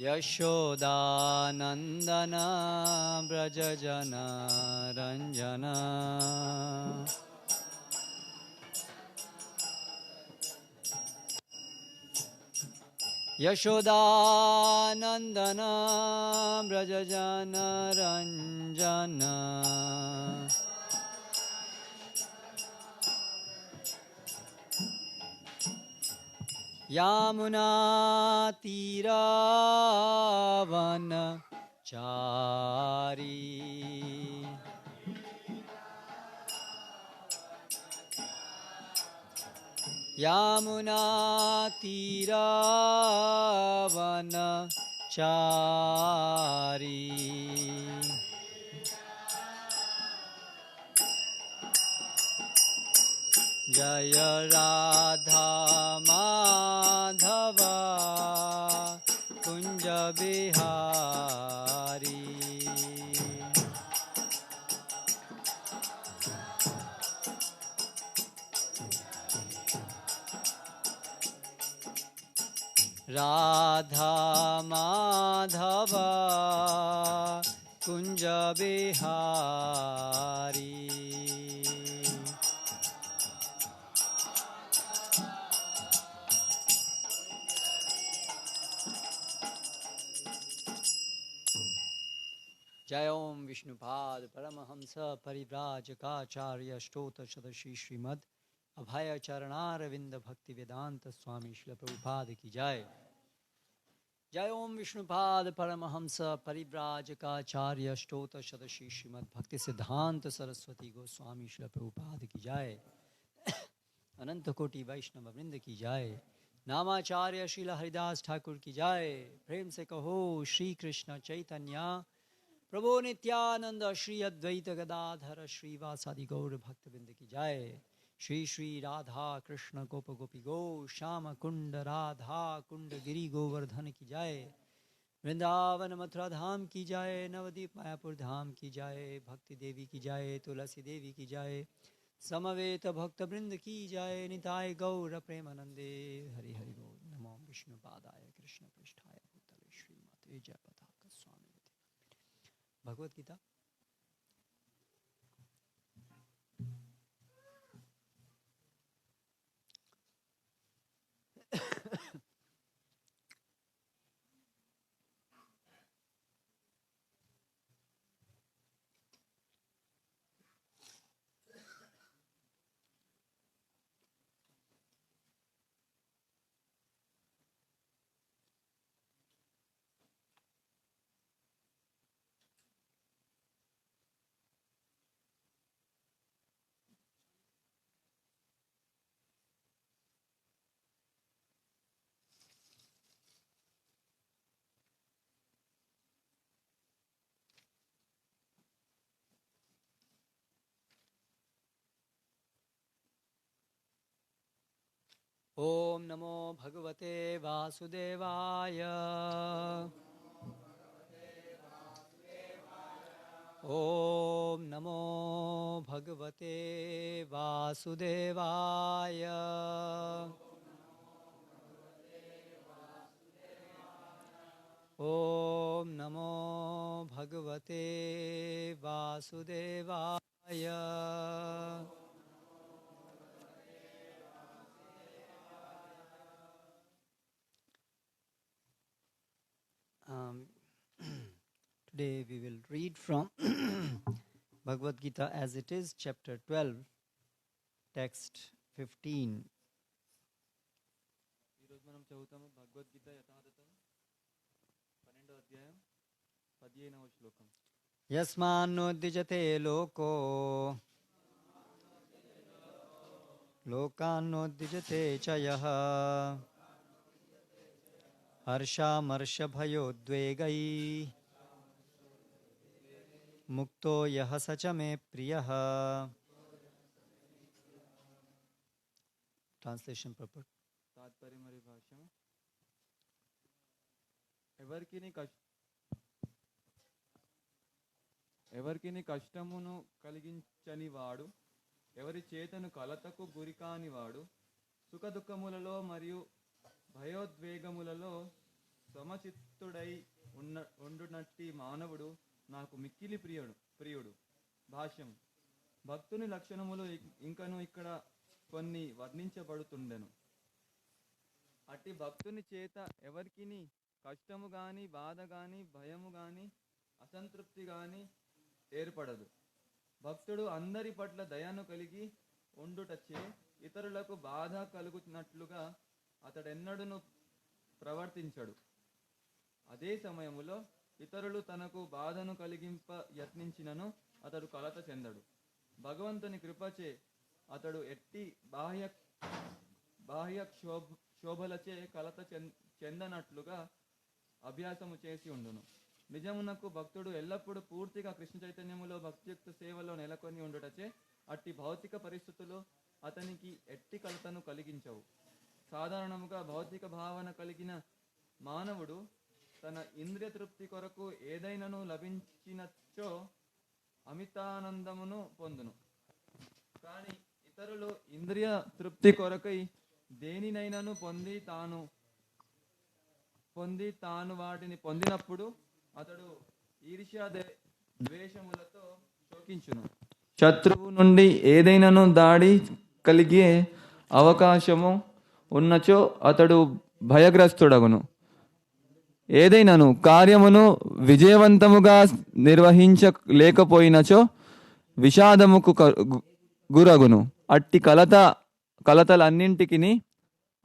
यशोदानन्दन व्रजजन रञ्जन यशोदानन्दन व्रजजन रञ्जन यामुनातीरावनचारी यामुनातीरावनचारी जय राधा माधव कुंज बिहारी राधा माधव कुंज बिहारी जय ओम विष्णुपाद परमहंस परिव्राजकाचार्य स्तोत्र सदशी श्रीमद अभय चरणारविंद भक्ति वेदांत स्वामी श्रील प्रभुपाद की जय। जय ओम विष्णुपाद परमहंस परिव्राजकाचार्य स्तोत्र सदशी श्रीमद भक्ति सिद्धांत सरस्वती गोस्वामी श्रील प्रभुपाद की जय। अनंत कोटि वैष्णव वृंद की जय। नामाचार्य श्रील हरिदास ठाकुर की जय। प्रेम से कहो श्री कृष्ण चैतन्य प्रभु नित्यानंद श्री अद्वैत गदाधर श्रीवासादि गौर भक्तवृंद की जय। श्री श्री राधा कृष्ण गोप गोपी गो श्याम कुंड राधा कुंड गिरी गोवर्धन की जय। वृंदावन मथुरा धाम की जय। नवदीप मायापुर धाम की जय। भक्ति देवी की जय। तुलसी देवी की जय। समवेत भक्तवृंद की जय। निताय गौर प्रेमानंदे हरि हरि बोल। नमो विष्णुपादाय कृष्ण पृष्ठाय भूतले श्रीमते जय पताका स्वामी भगवत गीता। ओम नमो भगवते वासुदेवाय। ओम नमो भगवते वासुदेवाय। ओम नमो भगवते वासुदेवाय। Today we will read from Bhagavad Gita as it is, chapter 12, text 15. Yasmannoddyjate loko lokannoddyjate chayah हर्षामर्षभयोद्वेगैः मुक्तो यः स च मे प्रियः। Translation purport. तात्पर्य हमारी भाषा में ఎవరికిని కష్టమును కలిగించని వాడు, ఎవరి చేతను కలతకు గురికాని వాడు, సుఖ దుఃఖములలో మరియు భయోద్వేగములలో సమచిత్త భక్తుడై ఉండునట్టి మానవుడు నాకు మిక్కిలి ప్రియుడు. భాష్యం. భక్తుని లక్షణములు ఇంకను ఇక్కడ కొన్ని వర్ణించబడుతుండెను. అట్టి భక్తుని చేత ఎవరికిని కష్టము గాని, బాధ గాని, భయము గాని, అసంతృప్తి గాని ఏర్పడదు. భక్తుడు అందరి పట్ల దయను కలిగి ఉండుటచే ఇతరులకు బాధ కలుగుతున్నట్లుగా అతడెన్నడూను ప్రవర్తించడు. అదే సమయములో ఇతరులు తనకు బాధను కలిగింప యత్నించినను అతడు కలత చెందడు. భగవంతుని కృపచే అతడు ఎట్టి బాహ్య శోభలచే కలత చెందనట్లుగా అభ్యాసము చేసి ఉండును. నిజమునకు భక్తుడు ఎల్లప్పుడూ పూర్తిగా కృష్ణ చైతన్యములో భక్తియుక్త సేవలో నెలకొని ఉండుటచే అట్టి భౌతిక పరిస్థితులు అతనికి ఎట్టి కలతను కలిగించవు. సాధారణముగా భౌతిక భావన కలిగిన మానవుడు తన ఇంద్రియ తృప్తి కొరకు ఏదైనాను లభించినచో అమితానందమును పొందును. కానీ ఇతరులు ఇంద్రియ తృప్తి కొరకై దేనినైనాను పొంది తాను వాటిని పొందినప్పుడు అతడు ఈర్ష్య ద్వేషములతో శోకించును. శత్రువు నుండి ఏదైనాను దాడి కలిగే అవకాశము ఉన్నచో అతడు భయగ్రస్తుడగును. ఏదైనాను కార్యమును విజయవంతముగా నిర్వహించలేకపోయినచో విషాదముకు గురగును. అట్టి కలతలన్నింటికి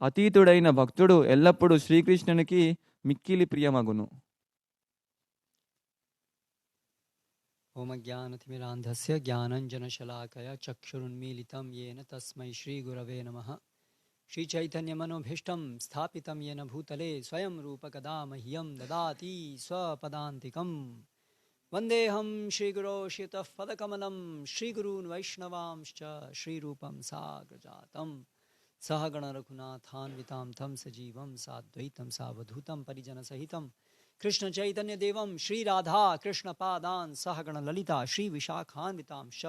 అతీతుడైన భక్తుడు ఎల్లప్పుడూ శ్రీకృష్ణునికి మిక్కిలి ప్రియమగును. ఓం జ్ఞానతిమిరాంధస్య జ్ఞానంజనశలాకయ చక్షురున్మీలితం యేన తస్మై శ్రీగురవే నమః. శ్రీచైతన్యమనోభీష్టం స్థాపితం येन భూతలే స్వయం రూపకదా మహ్యం దదాతి స్వపదాంతికం. వందేహం శ్రీగురో శ్రీయుతః పదకమలం శ్రీగురూన్ వైష్ణవాంశ్చ శ్రీరూపం సాగ్రజాతం సహగణ రఘునాథాన్వితాం తం సజీవం సాద్వైతం సావధూతం పరిజనసహితం కృష్ణ చైతన్య దేవం శ్రీ రాధా కృష్ణ పాదాన్ సహగణ లలితా శ్రీ విశాఖాన్వితాంశ్చ.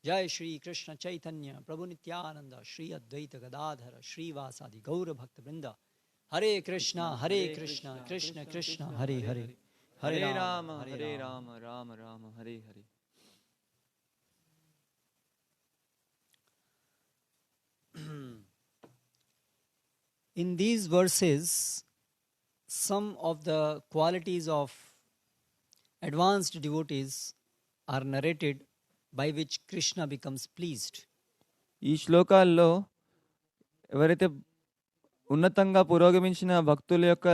जय श्री कृष्ण चैतन्य प्रभु नित्यानंद श्री अद्वैत गदाधर श्रीवासादि गौर भक्त वृंद. हरे कृष्ण कृष्ण कृष्ण हरे हरे, हरे Ram Ram Ram Hare Hare. In these verses, some of the qualities of advanced devotees are narrated by which Krishna becomes pleased. ఈ శ్లోకాల్లో ఎవరైతే ఉన్నతంగా పురోగమించిన భక్తుల యొక్క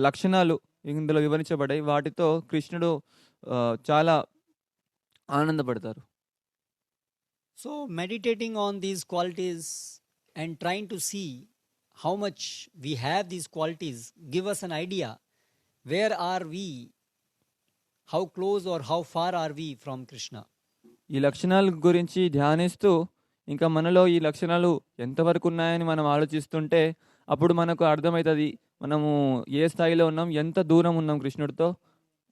లక్షణాలు ఇందులో వివరించబడ్డాయి. వాటితో కృష్ణుడు చాలా ఆనందపడతారు. So meditating on these qualities and trying to see how much we have these qualities give us an idea where are we, how close or how far are we from Krishna. ఈ లక్షణాల గురించి ధ్యానిస్తూ ఇంకా మనలో ఈ లక్షణాలు ఎంతవరకు ఉన్నాయని మనం ఆలోచిస్తుంటే అప్పుడు మనకు అర్థమవుతుంది మనము ఏ స్థాయిలో ఉన్నాం, ఎంత దూరం ఉన్నాం కృష్ణుడితో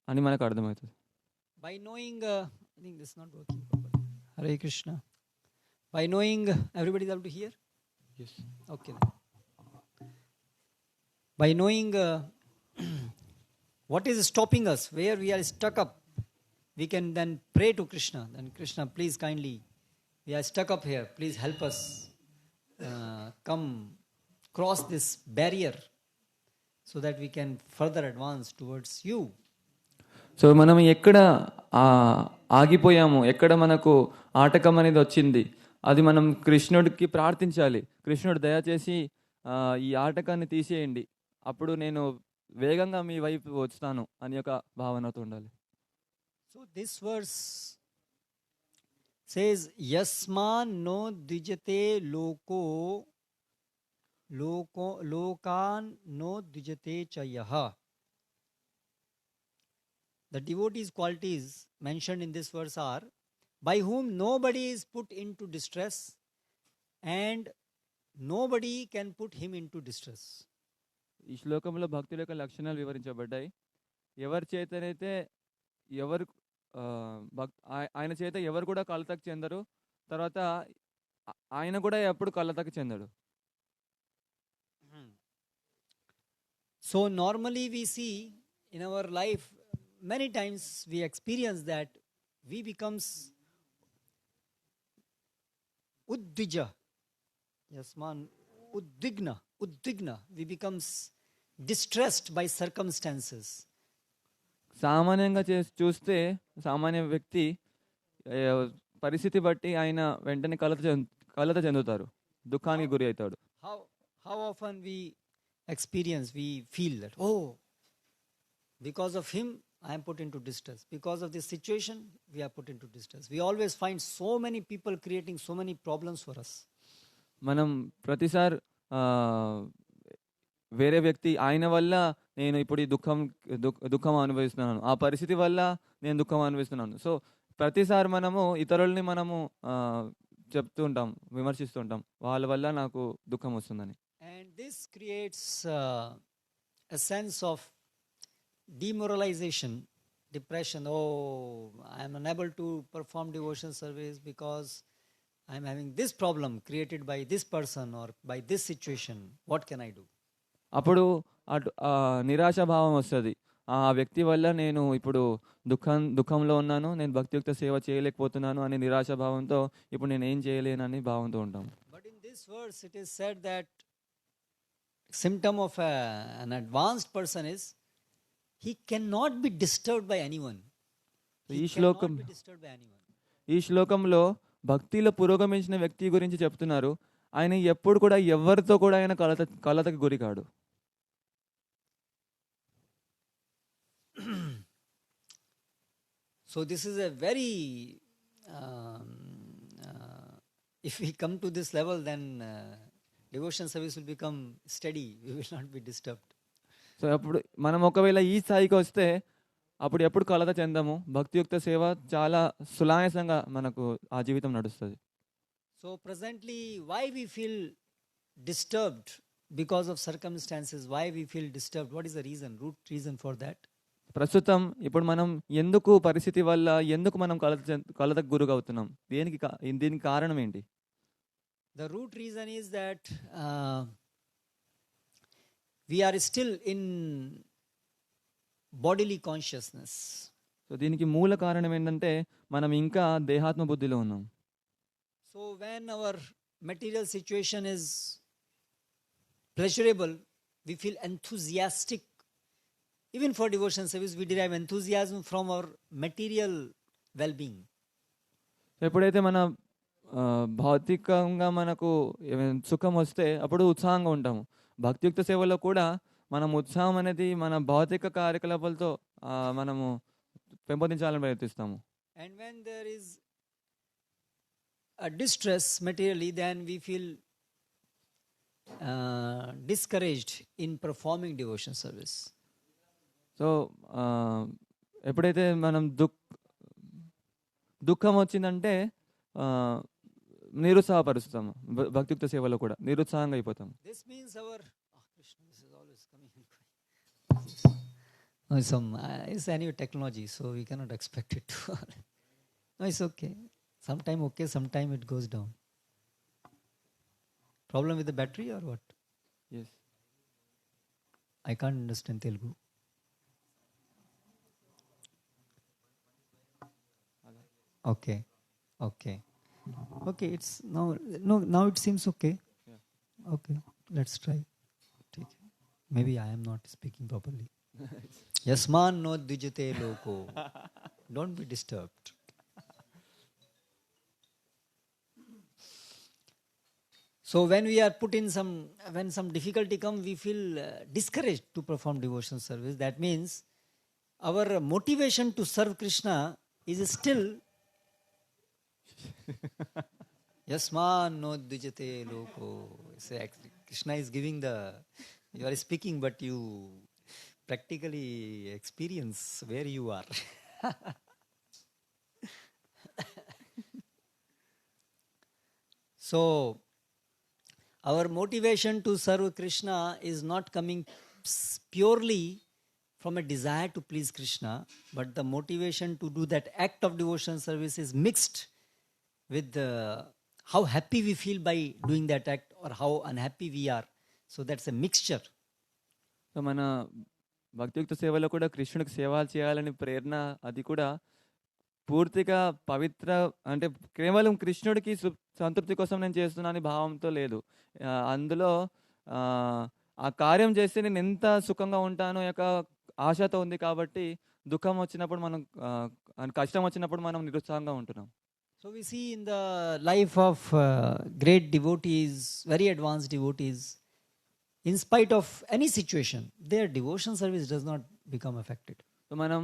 అని మనకు అర్థమవుతుంది. By knowing, I think this is not working properly. Hare Krishna. By knowing, everybody is able to hear? Yes. Okay then. By knowing what is stopping us, where we are stuck up, we can then pray to Krishna. Then Krishna, please kindly, we are stuck up here. Please help us come cross this barrier so that we can further advance towards you. So మనం ఎక్కడ ఆగిపోయాము, ఎక్కడ మనకు ఆటకం అనేది వచ్చింది, అది మనం కృష్ణుడికి ప్రార్థించాలి. కృష్ణుడు దయచేసి ఈ ఆటకాన్ని తీసేయండి, అప్పుడు నేను వేగంగా మీ వైపు వస్తాను అని ఒక భావనతో ఉండాలి. So this verse says yasman no dijate lokan no dijate chayah. The devotees' qualities mentioned in this verse are by whom nobody is put into distress and nobody can put him into distress. ఈ శ్లోకంలో భక్తుల యొక్క లక్షణాలు వివరించబడ్డాయి. ఎవరి చేతనైతే ఆయన చేత ఎవరు కూడా కలతకు చెందరు, తర్వాత ఆయన కూడా ఎప్పుడు కలతకు చెందడు. So normally we see in our life, many times we experience that we becomes uddija. Yes, man, uddigna. We becomes distressed by circumstances. సామాన్యంగా చూస్తే సామాన్య వ్యక్తి ఏ, పరిస్థితి బట్టి ఆయన వెంటనే కలత చెందుతారు, దుఃఖానికి గురి అవుతాడు. How often we experience, we feel that, oh, because of him I am put into distress, because of this situation we are put into distress. We always find so many people creating so many problems for us. మనం ప్రతిసారి వేరే వ్యక్తి ఆయన వల్ల నేను ఇప్పుడు ఈ దుఃఖం అనుభవిస్తున్నాను, ఆ పరిస్థితి వల్ల నేను దుఃఖం అనుభవిస్తున్నాను. సో ప్రతిసారి మనము ఇతరుల్ని మనము చెప్తూ ఉంటాం, విమర్శిస్తూ ఉంటాం, వాళ్ళ వల్ల నాకు దుఃఖం వస్తుందని. And this creates a sense of demoralization, depression. Oh, I am unable to perform devotion service because I am having this problem created by this person or by this situation. What can I do? అప్పుడు అటు నిరాశాభావం వస్తుంది. ఆ వ్యక్తి వల్ల నేను ఇప్పుడు దుఃఖంలో ఉన్నాను, నేను భక్తియుక్త సేవ చేయలేకపోతున్నాను అనే నిరాశాభావంతో ఇప్పుడు నేను ఏం చేయలేనని భావంతో ఉంటాం. But in this verse it is said that symptom of an advanced person is he cannot be disturbed by anyone. ఈ శ్లోకంలో భక్తిలో పురోగమించిన వ్యక్తి గురించి చెప్తున్నారు. ఆయన ఎప్పుడు కూడా ఎవరితో కూడా ఆయన కలతకి గురి కాడు. So this is a very if we come to this level, then devotion service will become steady. We will not be disturbed. So అప్పుడు మనం ఒకవేళ ఈ స్థాయికి వస్తే అప్పుడు ఎప్పుడు కలత చెందము, భక్తియుక్త సేవ చాలా సునాయాసంగా మనకు ఆ జీవితం నడుస్తుంది. So presently, why we feel disturbed because of circumstances? Why we feel disturbed? What is the reason, root reason for that? ప్రస్తుతం ఇప్పుడు మనం ఎందుకు పరిస్థితి వల్ల ఎందుకు మనం కలతకు గురవుతున్నాం, దీనికి కారణం ఏంటి? The root reason is that we are still in bodily consciousness. So దీనికి మూల కారణం ఏంటంటే మనం ఇంకా దేహాత్మ బుద్ధిలో ఉన్నాం. So when our material situation is pleasurable, we feel enthusiastic. Even for devotion service, we derive enthusiasm from our material well-being. ఎప్పుడైతే మన భౌతికంగా మనకు సుఖం వస్తే అప్పుడు ఉత్సాహంగా ఉంటాము. భక్తియుక్త సేవలో కూడా మనం ఉత్సాహం అనేది మన భౌతిక కార్యకలాపాలతో మనము పెంపొందించాలని ప్రయత్నిస్తాము. And when there is a distress materially, then we feel discouraged in performing devotion service. So ఎప్పుడైతే మనం దుఃఖం వచ్చిందంటే నిరుత్సాహపరుస్తాము, భక్తియుక్త సేవలో కూడా నిరుత్సాహంగా అయిపోతాము. This means our Krishna, this is always coming in. It's a new technology, so we cannot expect it to. No, it's okay. Sometime okay, sometime it goes down. Problem with the battery or what? Yes. I can't understand Telugu. Okay. It's now it seems okay. Yeah. Okay, let's try. Maybe I am not speaking properly. Yasman no dijate loko. Don't be disturbed. So when we are put in when some difficulty comes, we feel discouraged to perform devotional service. That means our motivation to serve Krishna is still Yasman no dijate loko. Krishna is giving you are speaking, but you practically experience where you are. So our motivation to serve Krishna is not coming purely from a desire to please Krishna, but the motivation to do that act of devotion service is mixed with how happy we feel by doing that act or how unhappy we are. So that's a mixture. So మన భక్తియుక్త సేవలో కూడా కృష్ణుడికి సేవలు చేయాలని ప్రేరణ, అది కూడా పూర్తిగా పవిత్ర, అంటే కేవలం కృష్ణుడికి సంతృప్తి కోసం నేను చేస్తున్నా అని భావంతో లేదు. అందులో ఆ కార్యం చేస్తే నేను ఎంత సుఖంగా ఉంటానో యొక్క ఆశతో ఉంది కాబట్టి దుఃఖం వచ్చినప్పుడు మనం కష్టం వచ్చినప్పుడు మనం నిరుత్సాహంగా ఉంటున్నాం. So we see in the life of great devotees, very advanced devotees, in spite of any situation, their devotion service does not become affected. So మనం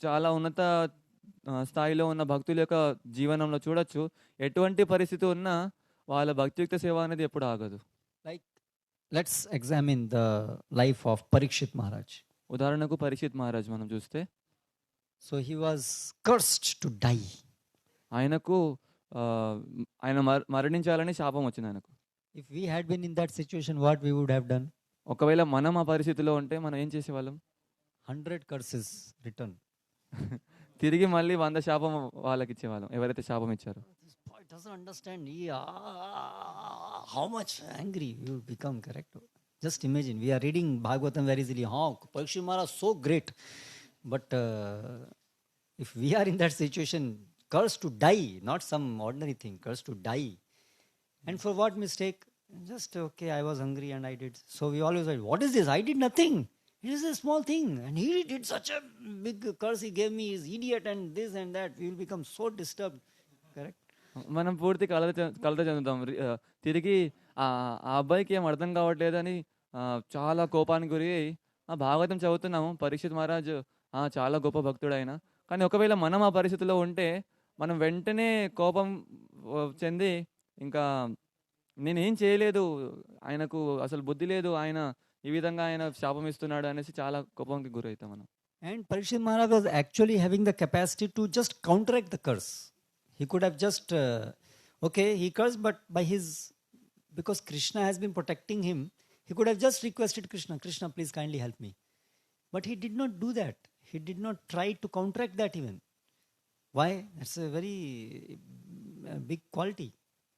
చాలా ఉన్నత స్థాయిలో ఉన్న భక్తుల యొక్క జీవనంలో చూడొచ్చు, ఎటువంటి పరిస్థితి ఉన్నా వాళ్ళ భక్తియుక్త సేవ అనేది ఎప్పుడు ఆగదు. Like, let's examine the life of Parikshit Maharaj. ఉదాహరణకు పరీక్షిత్ మహారాజ్ మనం చూస్తే, so he was cursed to die. ఆయనకు ఆయన మరణించాలని శాపం వచ్చింది ఆయనకు. If we had been in that situation, what we would have done? ఒకవేళ మనం ఆ పరిస్థితిలో ఉంటే మనం ఏం చేసేవాళ్ళం? 100 curses return. తిరిగి మళ్ళీ 100 శాపం వాళ్ళకి ఇచ్చేవాళ్ళం, ఎవరైతే శాపం ఇచ్చారో. This boy doesn't understand. How much angry you become, correct? Just imagine, we are reading Bhagavatam very easily. Parikshit Maharaj so great. But if we are in that situation, cursed to die, not some ordinary thing, cursed to die. And for what mistake? Just, okay, I was hungry and I did. So we always say, what is this? I did nothing. It is a small thing. And he did such a big curse he gave me. He's idiot and this and that. We will become so disturbed. Correct? మనం పూర్తి కలత చెందుతాం. తిరిగి ఆ అబ్బాయికి ఏం అర్థం కావట్లేదని చాలా కోపానికి గురి అయి భాగవతం చదువుతున్నాము. పరీక్షిత్ మహారాజ్ చాలా గొప్ప భక్తుడు ఆయన. కానీ ఒకవేళ మనం ఆ పరిస్థితిలో ఉంటే మనం వెంటనే కోపం చెంది, ఇంకా నేనేం చేయలేదు, ఆయనకు అసలు బుద్ధి లేదు, ఆయన ఈ విధంగా ఆయన శాపం ఇస్తున్నాడు అనేసి చాలా కోపానికి గురవుతాం మనం. And Parikshit Maharaj was actually having the capacity to just counteract the curse. He could have just, he cursed, but because Krishna has been protecting him, he could have just requested Krishna, please kindly help me. But he did not do that. He did not try to counteract that even. Why? That's a very big quality.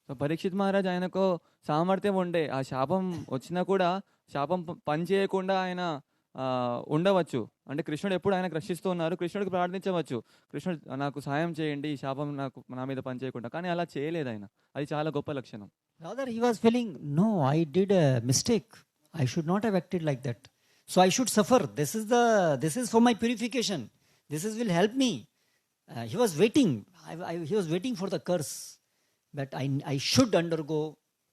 So Parikshit Maharaj ఆయనకు సామర్థ్యం ఉండే, ఆ శాపం వచ్చినా కూడా శాపం పని చేయకుండా ఆయన ఉండవచ్చు. అంటే కృష్ణుడు ఎప్పుడు ఆయన రక్షిస్తూ ఉన్నారు, కృష్ణుడికి ప్రార్థించవచ్చు, కృష్ణుడు నాకు సాయం చేయండి, ఈ శాపం నా మీద పని చేయకుండా. కానీ అలా చేయలేదు ఆయన. అది చాలా గొప్ప లక్షణం. Rather he was feeling, no, I did a mistake. I should not have acted like that. So I should suffer. This is for my purification. Will help me. He was waiting. He was waiting for the curse. That I should undergo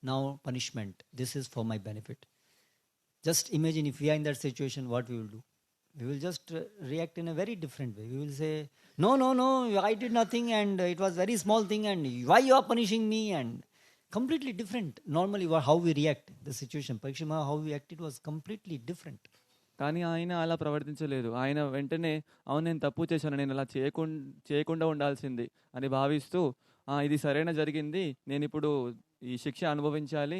now punishment. This is for my benefit. Just imagine if we are in that situation, what we will do. We will just react in a very different way. We will say, no, I did nothing and it was very small thing and why you are punishing me? And completely different. Normally how we react, the situation. Parikshit Maharaj, how we acted was completely different. కానీ ఆయన అలా ప్రవర్తించలేదు. ఆయన వెంటనే, అవును నేను తప్పు చేశాను, నేను అలా చేయకుండా ఉండాల్సింది అని భావిస్తూ, ఇది సరైన జరిగింది, నేను ఇప్పుడు ఈ శిక్ష అనుభవించాలి,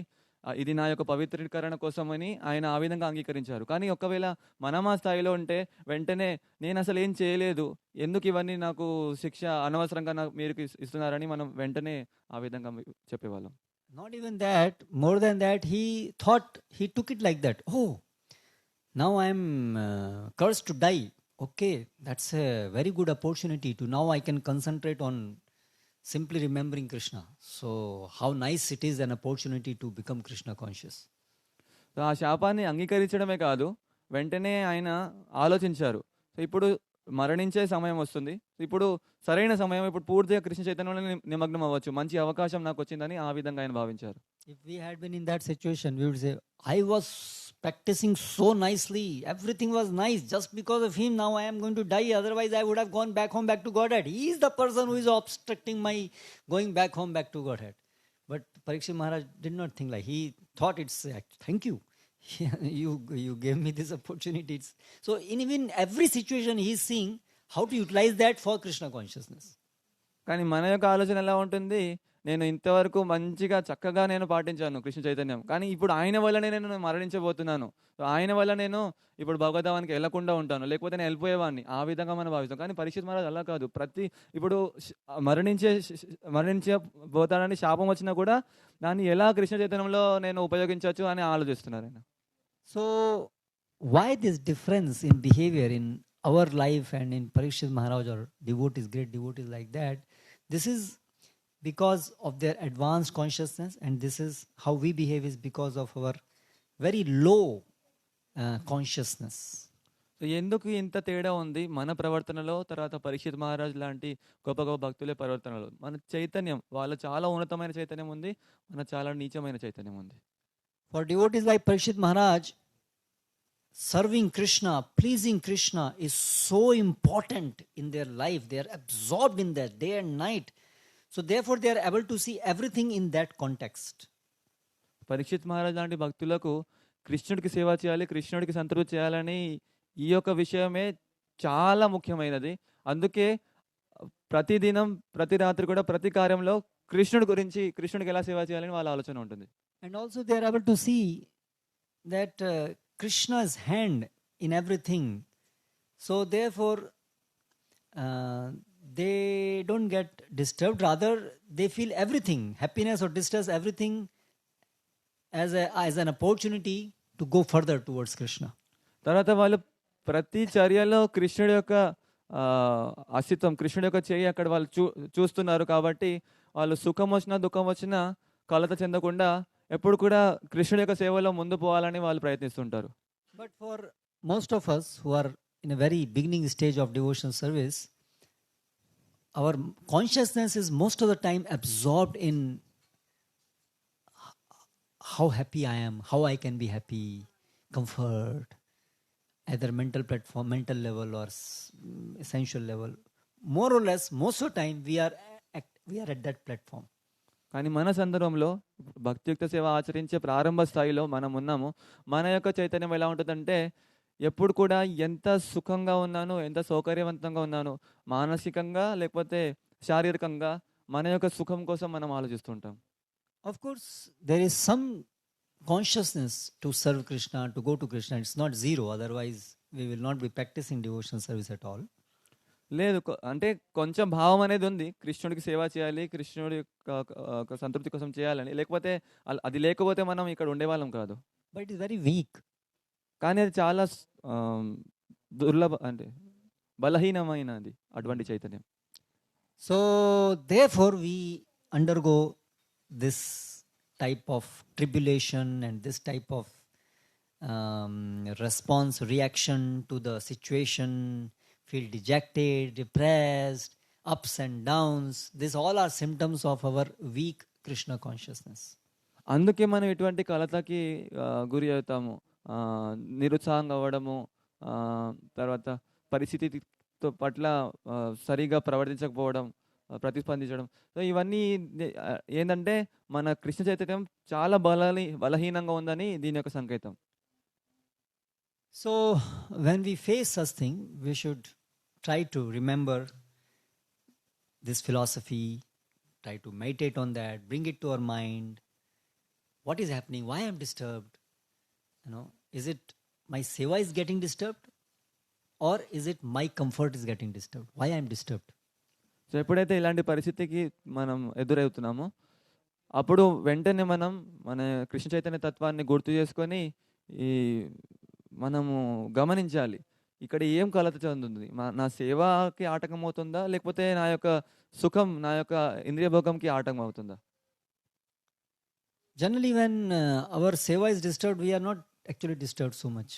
ఇది నా యొక్క పవిత్రీకరణ కోసమని ఆయన ఆ విధంగా అంగీకరించారు. కానీ ఒకవేళ మనం ఆ స్థాయిలో ఉంటే వెంటనే, నేను అసలు ఏం చేయలేదు, ఎందుకు ఇవన్నీ నాకు శిక్ష అనవసరంగా మీరు ఇస్తున్నారని మనం వెంటనే ఆ విధంగా చెప్పేవాళ్ళం. Not even that, more than that, he took it like that. Oh, now I am cursed to die. Okay, that's a very good opportunity to now I can concentrate on simply remembering Krishna. So how nice it is an opportunity to become Krishna conscious. ఆ శాపాన్ని అంగీకరించడమే కాదు, వెంటనే ఆయన ఆలోచించారు, so ఇప్పుడు మరణించే సమయం వస్తుంది, ఇప్పుడు సరైన సమయం, ఇప్పుడు పూర్తిగా కృష్ణ చైతన్యంలో నిమగ్నం అవ్వచ్చు, మంచి అవకాశం నాకు వచ్చిందని ఆ విధంగా ఆయన భావించారు. If we had been in that situation, we would say, I was practicing so nicely, everything was nice, just because of him now I am going to die, otherwise I would have gone back home, back to Godhead. He is the person who is obstructing my going back home, back to Godhead. But Parikshit Maharaj did not think like, he thought it's, thank you, you gave me this opportunity. So in every situation he is seeing how to utilize that for Krishna consciousness. కానీ మన యొక్క ఆలోచన ఎలా ఉంటుంది, నేను ఇంతవరకు మంచిగా చక్కగా నేను పాటించాను కృష్ణ చైతన్యం, కానీ ఇప్పుడు ఆయన వల్లనే నేను మరణించబోతున్నాను, ఆయన వల్ల నేను ఇప్పుడు భగవద్ధామానికి వెళ్లకుండా ఉంటాను, లేకపోతే నేను వెళ్ళిపోయేవాడిని, ఆ విధంగా మనం భావిస్తాం. కానీ పరీక్షిత్ మహారాజ్ అలా కాదు, ఇప్పుడు మరణించబోతాడని శాపం వచ్చినా కూడా దాన్ని ఎలా కృష్ణ చైతన్యంలో నేను ఉపయోగించవచ్చు అని ఆలోచిస్తున్నారు ఆయన. So why this difference in behavior in our life and in Parikshit Maharaj or devotees, great devotees like that? This is because of their advanced consciousness, and this is how we behave is because of our very low consciousness. So ఎందుకు ఇంత తేడా ఉంది మన ప్రవర్తనలో, తర్వాత పరీక్షిత్ మహారాజ్ లాంటి గొప్ప గొప్ప భక్తుల ప్రవర్తనలో? మన చైతన్యం, వాళ్ళ చాలా ఉన్నతమైన చైతన్యం ఉంది, మన చాలా నీచమైన చైతన్యం ఉంది. For devotees like Parikshit Maharaj, serving Krishna, pleasing Krishna is so important in their life. They are absorbed in that day and night. So therefore they are able to see everything in that context. Parikshit Maharaj లాంటి భక్తులకు కృష్ణుడికి సేవ చేయాలి, కృష్ణుడికి సంతృప్తి చేయాలని ఈ యొక్క విషయమే చాలా ముఖ్యమైనది. అందుకే ప్రతిదినం, ప్రతి రాత్రి కూడా, ప్రతి కార్యంలో కృష్ణుడి గురించి, కృష్ణుడికి ఎలా సేవ చేయాలని వాళ్ళ ఆలోచన ఉంటుంది. And also they are able to see that Krishna's hand in everything. So therefore they don't get disturbed. Rather, they feel everything, happiness or distress, everything as an opportunity to go further towards Krishna. తర్వాత వాళ్ళు ప్రతి చర్యలో కృష్ణుడి యొక్క అస్తిత్వం, కృష్ణుడి యొక్క చేయి అక్కడ వాళ్ళు చూస్తున్నారు. కాబట్టి వాళ్ళు సుఖం వచ్చినా దుఃఖం వచ్చినా కలత చెందకుండా ఎప్పుడు కూడా కృష్ణుడి యొక్క సేవలో ముందు పోవాలని వాళ్ళు ప్రయత్నిస్తుంటారు. But for most of us who are in a very beginning stage of devotional service, our consciousness is most of the time absorbed in how happy I am, how I can be happy, comfort, either mental platform, mental level or essential level. More or less, most of the time we are at that platform. కానీ మన సందర్భంలో భక్తియుక్త సేవ ఆచరించే ప్రారంభ స్థాయిలో మనం ఉన్నాము. మన యొక్క చైతన్యం ఎలా ఉంటుందంటే, ఎప్పుడు కూడా ఎంత సుఖంగా ఉన్నాను, ఎంత సౌకర్యవంతంగా ఉన్నాను, మానసికంగా లేకపోతే శారీరకంగా, మన యొక్క సుఖం కోసం మనం ఆలోచిస్తుంటాం. Of course, there is some consciousness to serve Krishna, to go to Krishna. It's not zero, otherwise we will not be practicing devotional service at all. లేదు, అంటే కొంచెం భావం అనేది ఉంది, కృష్ణుడికి సేవ చేయాలి, కృష్ణుడి సంతృప్తి కోసం చేయాలని. లేకపోతే అది లేకపోతే మనం ఇక్కడ ఉండేవాళ్ళం కాదు. But it is very weak. కానీ అది చాలా దుర్లభ, అంటే బలహీనమైనది అటువంటి చైతన్యం. So therefore we undergo this type of tribulation and this type of response, reaction to the situation, feel dejected, depressed, ups and downs. These all are symptoms of our weak Krishna consciousness. అందుకే మనం ఇటువంటి కలతకి గురి అవుతాము, నిరుత్సాహంగా అవ్వడము, తర్వాత పరిస్థితితో పట్ల సరిగా ప్రవర్తించకపోవడం, ప్రతిస్పందించడం. సో ఇవన్నీ ఏంటంటే మన కృష్ణ చైతన్యం చాలా బలహీనంగా ఉందని దీని యొక్క సంకేతం. So when we face such thing we should try to remember this philosophy, try to meditate on that, bring it to our mind. What is happening? Why I'm disturbed? Is it my seva is getting disturbed, or is it my comfort is getting disturbed? Why I am disturbed? So ఎప్పుడైతే ఇలాంటి పరిస్థితికి మనం ఎదురవుతున్నామో అప్పుడు వెంటనే మనం మన కృష్ణ చైతన్య తత్వాన్ని గుర్తు చేసుకొని మనము గమనించాలి, ఇక్కడ ఏం కలత చెందుతుంది, నా సేవకి ఆటంకం అవుతుందా, లేకపోతే నా యొక్క సుఖం, నా యొక్క ఇంద్రియ భోగంకి ఆటంకం అవుతుందా? Generally when our seva is disturbed, we are not actually disturbed so much.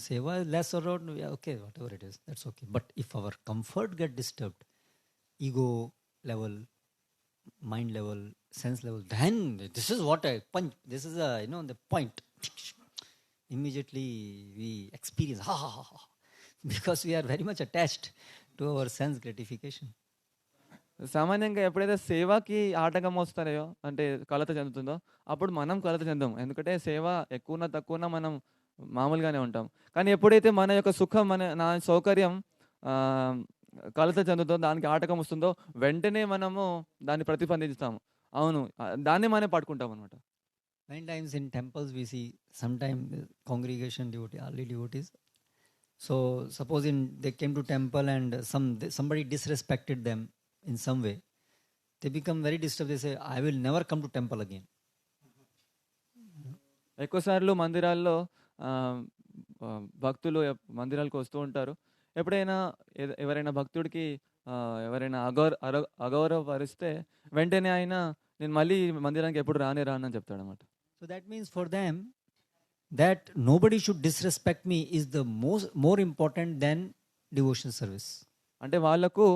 Seva is less or okay, whatever it is, that's okay. But if our comfort get disturbed, ego level, mind level, sense level, then this is what I punch, this is the point. Immediately we experience because we are very much attached to our sense gratification. సామాన్యంగా ఎప్పుడైతే సేవకి ఆటంకం వస్తాయో, అంటే కలత చెందుతుందో, అప్పుడు మనం కలత చెందాం. ఎందుకంటే సేవ ఎక్కువనా తక్కువనా మనం మామూలుగానే ఉంటాం. కానీ ఎప్పుడైతే మన యొక్క సుఖం, నా సౌకర్యం కలత చెందుతుందో, దానికి ఆటంకం వస్తుందో, వెంటనే మనము దాన్ని ప్రతిస్పందిస్తాము. అవును, దాన్ని మనం పట్టుకుంటాం అనమాట. Many times in temples we see sometimes congregation devotee, early devotees. So suppose they came to temple and somebody disrespected them in some way, they become very disturbed. They say, I will never come to temple again. ఎక్కువసార్లు మందిరాల్లో భక్తులు మందిరాలకు వస్తూ ఉంటారు. ఎప్పుడైనా ఎవరైనా భక్తుడికి ఎవరైనా అగౌరవపరిస్తే వెంటనే ఆయన నేను మళ్ళీ మందిరానికి ఎప్పుడు రానని చెప్తాడనమాట. So that means for them that nobody should disrespect me is the more important than devotion service. అంటే వాళ్ళకు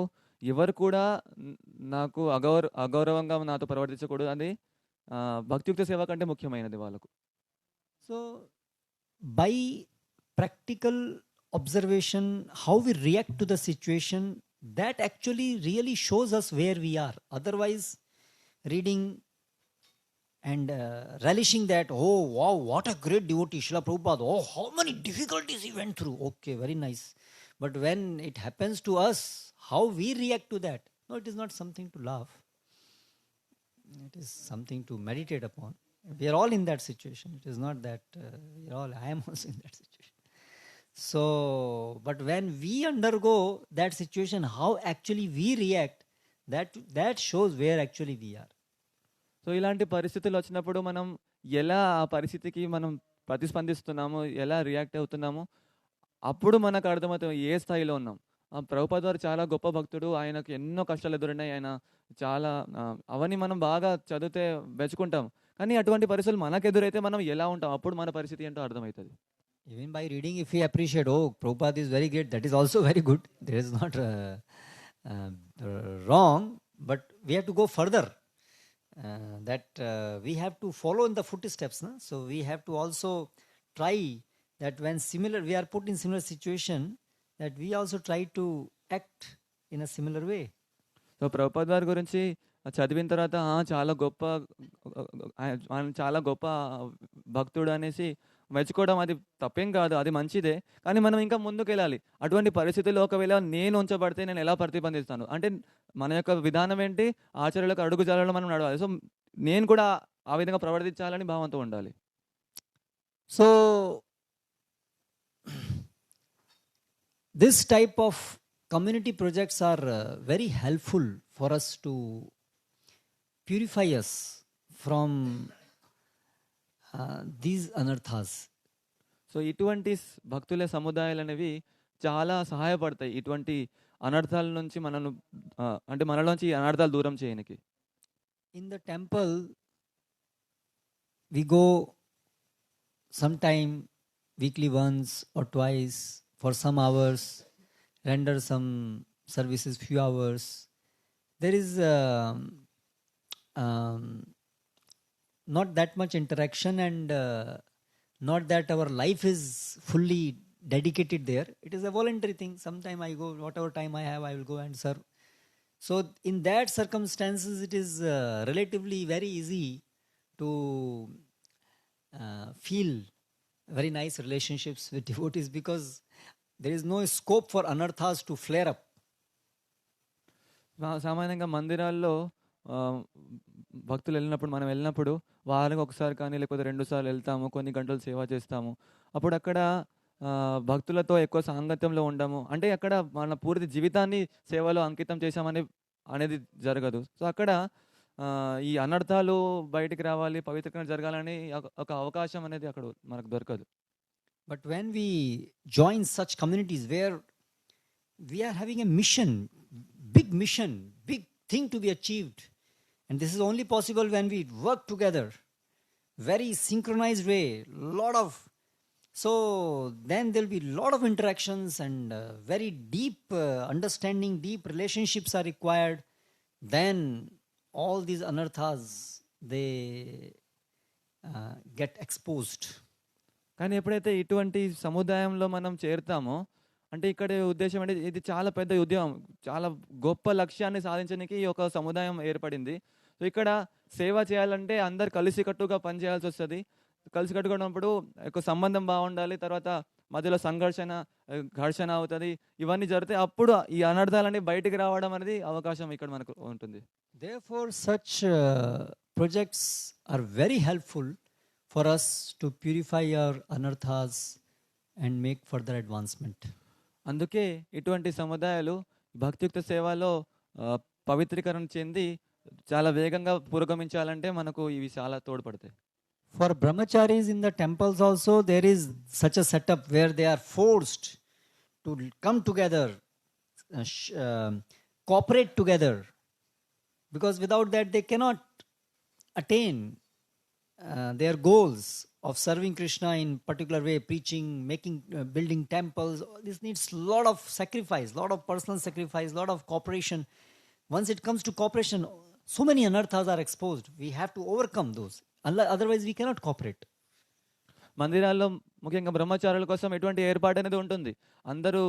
ఎవరు కూడా నాకు అగౌరవంగా నాతో ప్రవర్తించకూడదు, అది భక్తియుక్త సేవ కంటే ముఖ్యమైనది వాళ్ళకు. So by practical observation, how we react to the situation, that actually really shows us where we are. Otherwise, reading and relishing that, oh wow, what a great devotee Srila Prabhupada, oh how many difficulties he went through, okay, very nice. But when it happens to us, how we react to that? No, it is not something to laugh. It is something to meditate upon. We are all in that situation. It is not that I am also in that situation. So, but when we undergo that situation, how actually we react, that shows where actually we are. So ఇలాంటి పరిస్థితులు వచ్చినప్పుడు మనం ఎలా ఆ పరిస్థితికి మనం ప్రతిస్పందిస్తున్నాము, ఎలా react అవుతున్నాము, అప్పుడు మనకు అర్థమవుతుంది ఏ స్థాయిలో ఉన్నాం. ప్రభుపాద వారు చాలా గొప్ప భక్తుడు, ఆయనకు ఎన్నో కష్టాలు ఎదురున్నాయి, ఆయన చాలా అవన్నీ మనం బాగా చదివితే మెచ్చుకుంటాం. కానీ అటువంటి పరిస్థితులు మనకు ఎదురైతే మనం ఎలా ఉంటాం, అప్పుడు మన పరిస్థితి ఏంటో అర్థమవుతుంది. Even by reading, if we appreciate, oh, Prabhupada is very great, that is also very good. There is not wrong, but we have to go further. We have to follow in the footsteps. No? So we have to also try that when we are put in similar situation, that we also try to act in a similar way. So Prabhupada వారి గురించి చదివిన తర్వాత చాలా గొప్ప భక్తుడు అనేసి మెచ్చుకోవడం అది తప్పేం కాదు, అది మంచిదే. కానీ మనం ఇంకా ముందుకు వెళ్ళాలి. అటువంటి పరిస్థితుల్లో ఒకవేళ నేను ఉంచబడితే నేను ఎలా ప్రతిబంధిస్తాను అంటే మన యొక్క విధానం ఏంటి, ఆచార్యులకు అడుగు జాడలో మనం నడవాలి. సో నేను కూడా ఆ విధంగా ప్రవర్తించాలని భావంతో ఉండాలి. So this type of community projects are very helpful for us to purify us from these anarthas. So ఇటువంటి భక్తుల సముదాయాలు అనేవి చాలా సహాయపడతాయి ఇటువంటి అనర్థాల నుంచి మనలోంచి అనర్థాలు దూరం చేయడానికి. In the temple we go sometime weekly once or twice for some hours, render some services few hours. There is not that much interaction and not that our life is fully dedicated there. It is a voluntary thing. Sometime I go, whatever time I have, I will go and serve. So in that circumstances, it is relatively very easy to feel very nice relationships with devotees because there is no scope for anarthas to flare up. సామాన్యంగా మందిరాల్లో భక్తులు మనం వెళ్ళినప్పుడు వారానికి ఒకసారి కానీ లేకపోతే 2 సార్లు వెళ్తాము, కొన్ని గంటలు సేవ చేస్తాము. అప్పుడు అక్కడ భక్తులతో ఎక్కువ సాంగత్యంలో ఉండము, అంటే అక్కడ మన పూర్తి జీవితాన్ని సేవలో అంకితం అనేది జరగదు. సో అక్కడ ఈ అనర్థాలు బయటికి రావాలి, పవిత్రంగా జరగాలని ఒక అవకాశం అనేది అక్కడ మనకు దొరకదు. But when we join such communities where we are having a mission, big thing to be achieved, and this is only possible when we work together, very synchronized way, so then there will be lot of interactions and very deep understanding, deep relationships are required. Then all these anarthas, they get exposed. కానీ ఎప్పుడైతే ఇటువంటి సముదాయంలో మనం చేరుతామో, అంటే ఇక్కడ ఉద్దేశం అంటే ఇది చాలా పెద్ద ఉద్యమం, చాలా గొప్ప లక్ష్యాన్ని సాధించడానికి ఒక సముదాయం ఏర్పడింది. సో ఇక్కడ సేవ చేయాలంటే అందరు కలిసికట్టుగా పనిచేయాల్సి వస్తుంది. కలిసికట్టుగా ఉన్నప్పుడు ఒక సంబంధం బాగుండాలి, తర్వాత మధ్యలో ఘర్షణ అవుతుంది, ఇవన్నీ జరిగితే అప్పుడు ఈ అనర్థాలన్నీ బయటికి రావడం అనేది అవకాశం ఇక్కడ మనకు ఉంటుంది. Therefore such projects are very helpful for us to purify our anarthas and make further advancement. అందుకే ఇటువంటి సముదాయాలు భక్తియుక్త సేవలో పవిత్రీకరణ చెంది చాలా వేగంగా పురోగమించాలంటే మనకు ఇవి చాలా తోడ్పడతాయి. For brahmacharis in the temples also, there is such a setup where they are forced to come together, cooperate together, because without that they cannot attain their goals of serving Krishna in particular way, preaching, making, building temples. This needs lot of sacrifice, lot of personal sacrifice, lot of cooperation. Once it comes to cooperation, so many anarthas are exposed. We have to overcome those. Otherwise we cannot cooperate. మందిరాల్లో ముఖ్యంగా బ్రహ్మచారుల కోసం ఎటువంటి ఏర్పాటు అనేది ఉంటుంది. అందరూ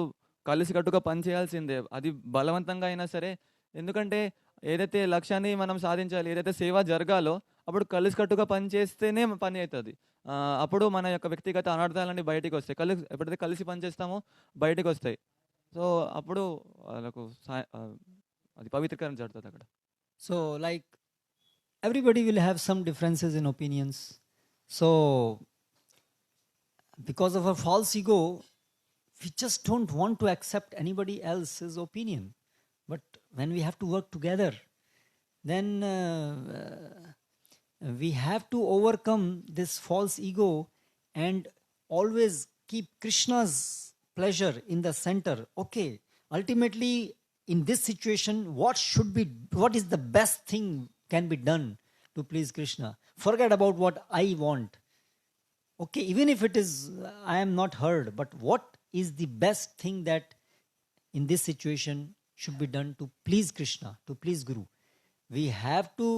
కలిసికట్టుగా పని చేయాల్సిందే. అది బలవంతంగా అయినా సరే. ఎందుకంటే ఏదైతే లక్ష్యాన్ని మనం సాధించాలి, ఏదైతే సేవ జరగాలో అప్పుడు కలిసికట్టుగా పని చేస్తేనే పని అవుతుంది. అప్పుడు మన యొక్క వ్యక్తిగత అనర్థాలన్నీ బయటికి వస్తాయి. ఎప్పుడైతే కలిసి పని చేస్తామో బయటికి వస్తాయి. సో అప్పుడు వాళ్ళకు అది పవిత్రీకరణ జరుగుతుంది అక్కడ. So like everybody will have some differences in opinions. So because of a false ego, we just don't want to accept anybody else's opinion. But when we have to work together, then we have to overcome this false ego and always keep Krishna's pleasure in the center. Okay, ultimately in this situation, what is the best thing can be done to please Krishna? Forget about what I want. Okay, even if it is, I am not heard, but what is the best thing that in this situation should be done to please Krishna, to please Guru? We have to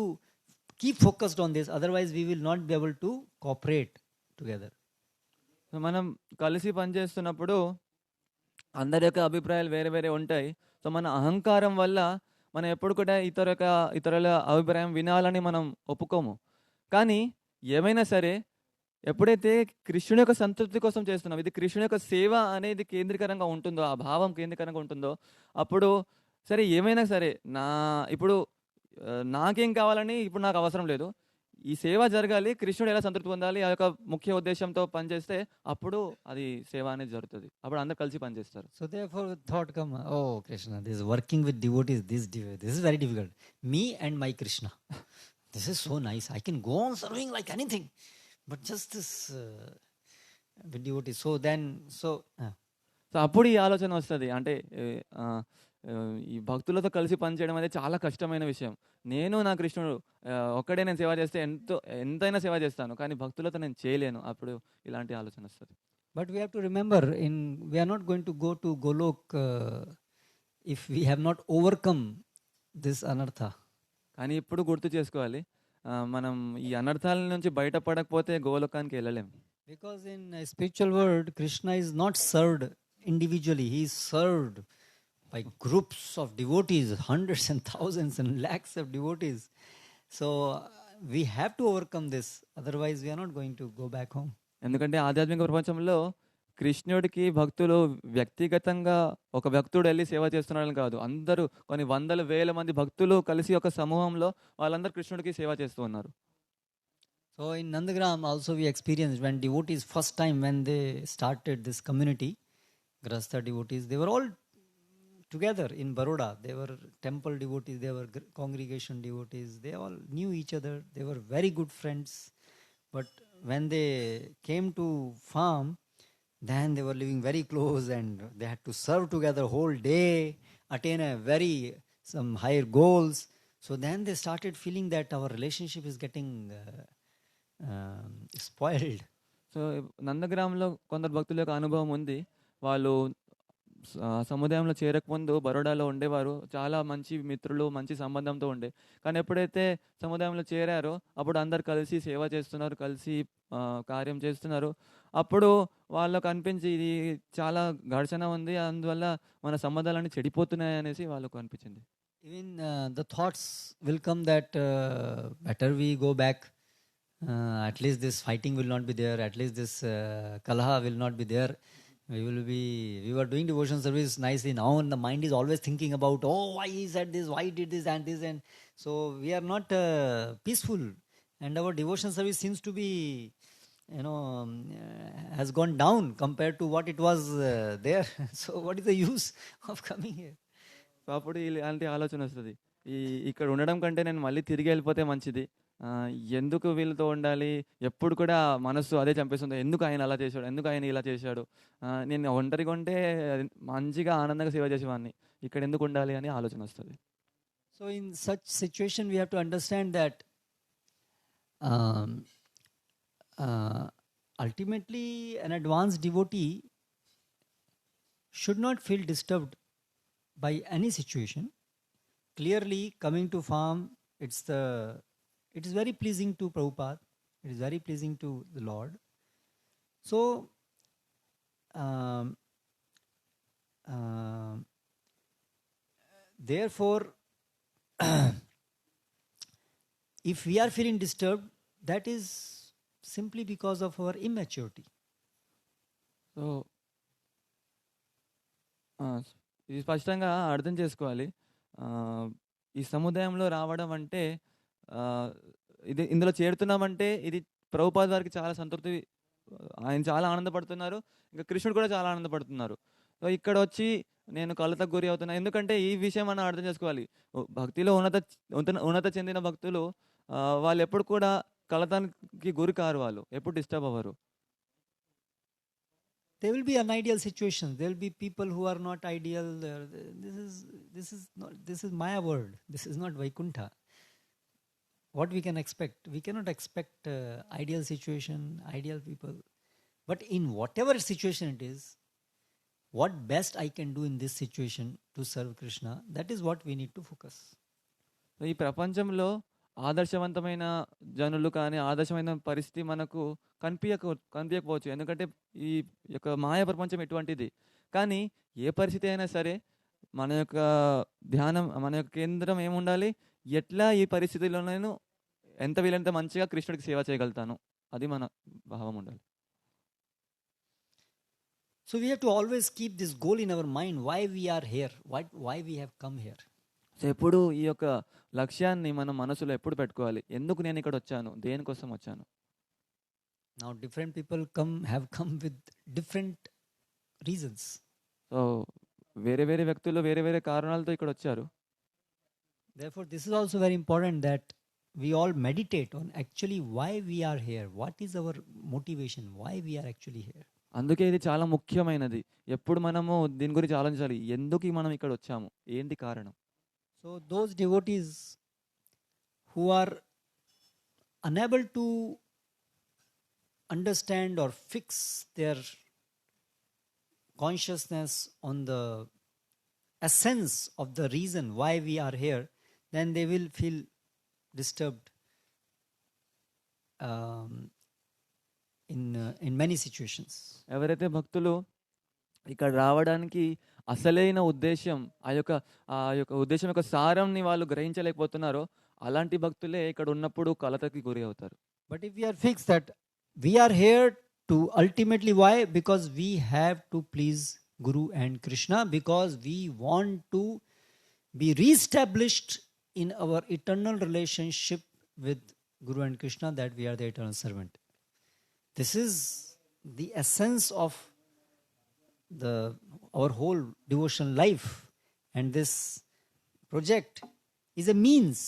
keep focused on this, otherwise we will not be able to cooperate together. మనం కలిసి పనిచేస్తున్నప్పుడు అందరి యొక్క అభిప్రాయాలు వేరే వేరే ఉంటాయి. So మన అహంకారం వల్ల మనం ఎప్పుడు కూడా ఇతరుల అభిప్రాయం వినాలని మనం ఒప్పుకోము. కానీ ఏమైనా సరే ఎప్పుడైతే కృష్ణుని యొక్క సంతృప్తి కోసం చేస్తున్నాం, ఇది కృష్ణుని యొక్క సేవ అనేది కేంద్రీకరంగా ఉంటుందో, ఆ భావం కేంద్రీకరంగా ఉంటుందో, అప్పుడు సరే ఏమైనా సరే ఇప్పుడు నాకేం కావాలని ఇప్పుడు నాకు అవసరం లేదు, ఈ సేవ జరగాలి, కృష్ణుడు ఎలా సంతృప్తి పొందాలి, ఆ యొక్క ముఖ్య ఉద్దేశంతో పనిచేస్తే అప్పుడు అది సేవ అనేది జరుగుతుంది. అప్పుడు అందరు కలిసి పనిచేస్తారు. So therefore thought come, oh Krishna, this working with devotees, this is very difficult. Me and my Krishna, this is so nice. I can go on serving like anything, but just this with devotees. So అప్పుడు ఈ ఆలోచన వస్తుంది. అంటే ఈ భక్తులతో కలిసి పనిచేయడం అనేది చాలా కష్టమైన విషయం. నేను నా కృష్ణుడు ఒక్కడే నేను సేవ చేస్తే ఎంతైనా సేవ చేస్తాను, కానీ భక్తులతో నేను చేయలేను. అప్పుడు ఇలాంటి ఆలోచన వస్తుంది. But we have to remember, we are not going to go to Golok if we have not overcome this anartha. కానీ ఇప్పుడు గుర్తు చేసుకోవాలి, మనం ఈ అనర్థాల నుంచి బయటపడకపోతే గోలోకానికి వెళ్ళలేం. Because in a spiritual world, Krishna is not served individually. He is served by groups of devotees, hundreds and thousands and lakhs of devotees. So we have to overcome this. Otherwise, we are not going to go back home. ఎందుకంటే ఆధ్యాత్మిక ప్రపంచంలో కృష్ణుడికి భక్తులు వ్యక్తిగతంగా ఒక భక్తుడు వెళ్ళి సేవ చేస్తున్నారని కాదు, అందరూ కొన్ని వందల వేల మంది భక్తులు కలిసి ఒక సమూహంలో వాళ్ళందరూ కృష్ణుడికి సేవ చేస్తూ ఉన్నారు. So in Nandagram also we experienced when devotees first time when they started this community, Grahastha devotees, they were all together in Baroda. They were temple devotees, they were congregation devotees, they all knew each other, they were very good friends. But when they came to farm, then they were living very close and they had to serve together whole day, attain some higher goals. So then they started feeling that our relationship is getting spoiled. So నందగ్రామంలో కొందరు భక్తుల యొక్క అనుభవం ఉంది. వాళ్ళు సముదాయంలో చేరకముందు బరోడాలో ఉండేవారు, చాలా మంచి మిత్రులు, మంచి సంబంధంతో ఉండే. కానీ ఎప్పుడైతే సముదాయంలో చేరారో అప్పుడు అందరు కలిసి సేవ చేస్తున్నారు, కలిసి కార్యం చేస్తున్నారు. అప్పుడు వాళ్ళకు అనిపించి ఇది చాలా ఘర్షణ ఉంది, అందువల్ల మన సంబంధాలన్నీ చెడిపోతున్నాయి అనేసి వాళ్ళకు అనిపించింది. Even the thoughts will come that better we go back, at least this fighting will not be there, at least this kalaha will not be there. We were doing devotion service nicely. Now the mind is always thinking about, oh, why he said this, why he did this and this, and so we are not peaceful, and our devotion service seems to be, has gone down compared to what it was there. So what is the use of coming here? So అప్పుడు ఇలాంటి ఆలోచన వస్తుంది, ఇక్కడ ఉండడం కంటే నేను మళ్ళీ తిరిగి వెళ్ళిపోతే మంచిది, ఎందుకు వీళ్ళతో ఉండాలి, ఎప్పుడు కూడా మనసు అదే చంపేస్తుంది, ఎందుకు ఆయన అలా చేశాడు, ఎందుకు ఆయన ఇలా చేశాడు, నేను ఒంటరిగా ఉంటే మంచిగా ఆనందంగా సేవ చేసేవాడిని, ఇక్కడ ఎందుకు ఉండాలి అని ఆలోచన వస్తుంది. So in such situation, we have to understand that um, ultimately an advanced devotee should not feel disturbed by any situation. Clearly, coming to farm, it is very pleasing to Prabhupada. It is very pleasing to the Lord. So, therefore, if we are feeling disturbed, that is simply because of our immaturity. So ఇది స్పష్టంగా అర్థం చేసుకోవాలి. ఈ సముదాయంలో రావడం అంటే ఇందులో చేరుతున్నామంటే ఇది ప్రభుపాద వారికి చాలా సంతృప్తి, ఆయన చాలా ఆనందపడుతున్నారు, ఇంకా కృష్ణుడు కూడా చాలా ఆనందపడుతున్నారు. సో ఇక్కడ వచ్చి నేను కలతకు గురి అవుతున్నా, ఎందుకంటే ఈ విషయం మనం అర్థం చేసుకోవాలి. భక్తిలో ఉన్నత చెందిన భక్తులు వాళ్ళు ఎప్పుడు కూడా కలతానికి గురి కారు, వాళ్ళు ఎప్పుడు డిస్టర్బ్ అవ్వరు. There will be unideal situations. There will be people who are not ideal. This is Maya world. This is not Vaikuntha. What we can expect? We cannot expect ideal situation, ideal people. But in whatever situation it is, what best I can do in this situation to serve Krishna, that is what we need to focus. ఈ ప్రపంచంలో ఆదర్శవంతమైన జనులు కానీ ఆదర్శమైన పరిస్థితి మనకు కనిపించకపోవచ్చు, ఎందుకంటే ఈ యొక్క మాయ ప్రపంచం ఎటువంటిది. కానీ ఏ పరిస్థితి అయినా సరే మన యొక్క ధ్యానం, మన యొక్క కేంద్రం ఏముండాలి, ఎట్లా ఈ పరిస్థితిలో నేను ఎంత వీలైనంత మంచిగా కృష్ణుడికి సేవ చేయగలుగుతాను, అది మన భావం ఉండాలి. So we have to always keep this goal in our mind, why we are here, why we have come here. So ఎప్పుడు ఈ యొక్క లక్ష్యాన్ని మన మనసులో ఎప్పుడు పెట్టుకోవాలి, ఎందుకు నేను ఇక్కడ వచ్చాను, దేనికోసం వచ్చాను. Now different people have come with different reasons. So వేరే వేరే వ్యక్తులు వేరే వేరే కారణాలతో ఇక్కడ వచ్చారు. Therefore this is also very important that we all meditate on actually why we are here, what is our motivation, why we are actually here. అందుకే ఇది చాలా ముఖ్యమైనది. ఎప్పుడు మనము దీని గురించి ఆలోచించాలి, ఎందుకు మనం ఇక్కడ వచ్చాము, ఏంటి కారణం. So those devotees who are unable to understand or fix their consciousness on the essence of the reason why we are here, then they will feel disturbed in many situations. ఎవరైతే భక్తులు ఇక్కడ రావడానికి అసలైన ఉద్దేశం, ఆ యొక్క ఉద్దేశం యొక్క సారంని వాళ్ళు గ్రహించలేకపోతున్నారో అలాంటి భక్తులే ఇక్కడ ఉన్నప్పుడు కలతకి గురి అవుతారు. But if we are fixed that we are here to ultimately why, because we have to please Guru and Krishna, because we want to be reestablished in our eternal relationship with Guru and Krishna, that we are the eternal servant. This is the essence of our whole devotional life, and this project is a means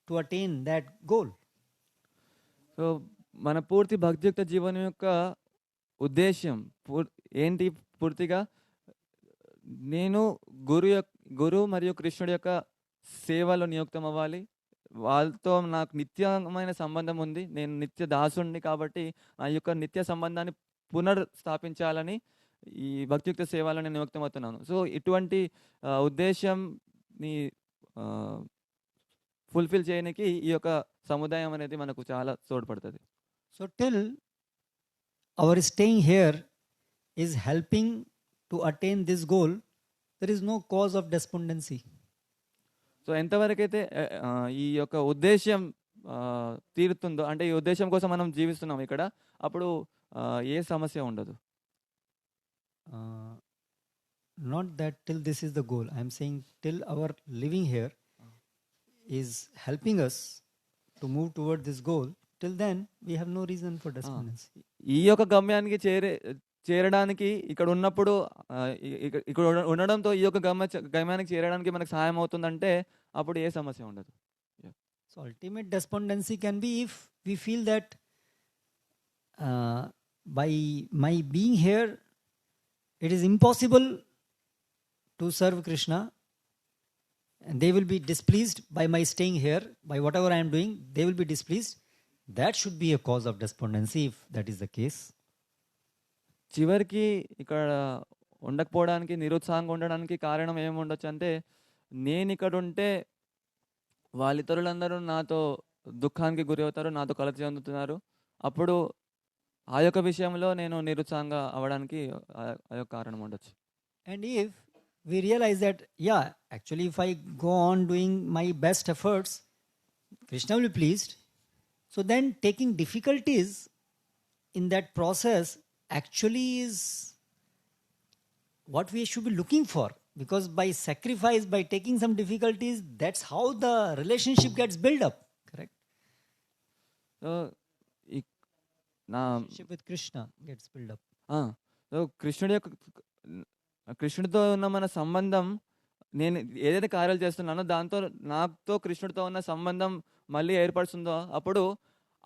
to attain that goal. So మన పూర్తి భక్తియుక్త జీవనం యొక్క ఉద్దేశం ఏంటి, పూర్తిగా నేను గురు మరియు కృష్ణుడి యొక్క సేవలో నియుక్తం అవ్వాలి, వాళ్ళతో నాకు నిత్యమైన సంబంధం ఉంది, నేను నిత్య దాసుడిని, కాబట్టి ఆ యొక్క నిత్య సంబంధాన్ని పునర్స్థాపించాలని ఈ భక్తియుక్త సేవలో నేను నియుక్తం అవుతున్నాను. సో ఇటువంటి ఉద్దేశంని ఫుల్ఫిల్ చేయడానికి ఈ యొక్క సముదాయం అనేది మనకు చాలా తోడ్పడుతుంది. So till our staying here is helping to attain this goal, there is no cause of despondency. So ఎంతవరకైతే ఈ యొక్క ఉద్దేశం తీరుతుందో, అంటే ఈ ఉద్దేశం కోసం మనం జీవిస్తున్నాం ఇక్కడ, అప్పుడు ఏ సమస్య ఉండదు. Not that till this is the goal. I am saying till our living here is helping us to move toward this goal, till then we have no reason for despondency. ఈ యొక్క గమ్యానికి చేరడానికి ఇక్కడ ఉన్నప్పుడు, ఇక్కడ ఉండడంతో ఈ యొక్క గమ్యానికి చేరడానికి మనకు సహాయం అవుతుందంటే అప్పుడు ఏ సమస్య ఉండదు. So ultimate despondency can be if we feel that by my being here, it is impossible to serve Krishna, and they will be displeased by my staying here, by whatever I am doing, they will be displeased. That should be a cause of despondency if that is the case. చివరికి ఇక్కడ ఉండకపోవడానికి, నిరుత్సాహంగా ఉండడానికి కారణం ఏముండొచ్చు అంటే, నేను ఇక్కడ ఉంటే వాళ్ళ ఇతరులందరూ నాతో దుఃఖానికి గురి అవుతారు, నాతో కలత చెందుతున్నారు. అప్పుడు ఆ యొక్క విషయంలో నేను నిరుత్సాహంగా అవ్వడానికి ఆ యొక్క కారణం ఉండొచ్చు. And if we realize that, yeah, actually if I go on doing my best efforts, Krishna will be pleased. So then taking difficulties in that process actually is what we should be looking for. Because by sacrifice, by taking some difficulties, that's how the relationship gets built up. Correct? So నా Relationship with Krishna gets built up. So కృష్ణుడితో ఉన్న మన సంబంధం, నేను ఏదైతే కార్యాలు చేస్తున్నానో దాంతో నాతో కృష్ణుడితో ఉన్న సంబంధం మళ్ళీ ఏర్పడుతుందో, అప్పుడు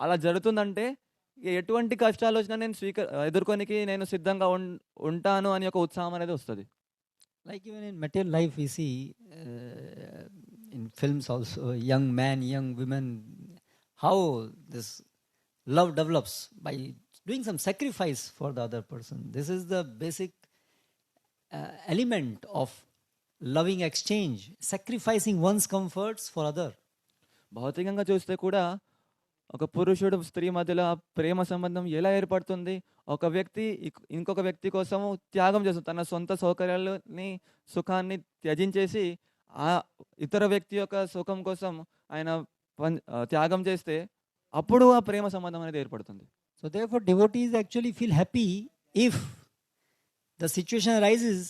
అలా జరుగుతుందంటే ఎటువంటి కష్టాలు వచ్చినా నేను ఎదుర్కొనికి నేను సిద్ధంగా ఉంటాను అని ఒక ఉత్సాహం అనేది వస్తుంది. Like even in material life, we see in films also, young men, young women, how this love develops by doing some sacrifice for the other person. This is the basic element of loving exchange, sacrificing one's comforts for other. భౌతికంగా చూస్తే కూడా ఒక పురుషుడు స్త్రీ మధ్యలో ఆ ప్రేమ సంబంధం ఎలా ఏర్పడుతుంది? ఒక వ్యక్తి ఇంకొక వ్యక్తి కోసం త్యాగం చేస్తుంది, తన సొంత సౌకర్యాలని, సుఖాన్ని త్యజించేసి ఆ ఇతర వ్యక్తి యొక్క సుఖం కోసం ఆయన త్యాగం చేస్తే అప్పుడు ఆ ప్రేమ సంబంధం అనేది ఏర్పడుతుంది. So therefore devotees actually feel happy if the situation arises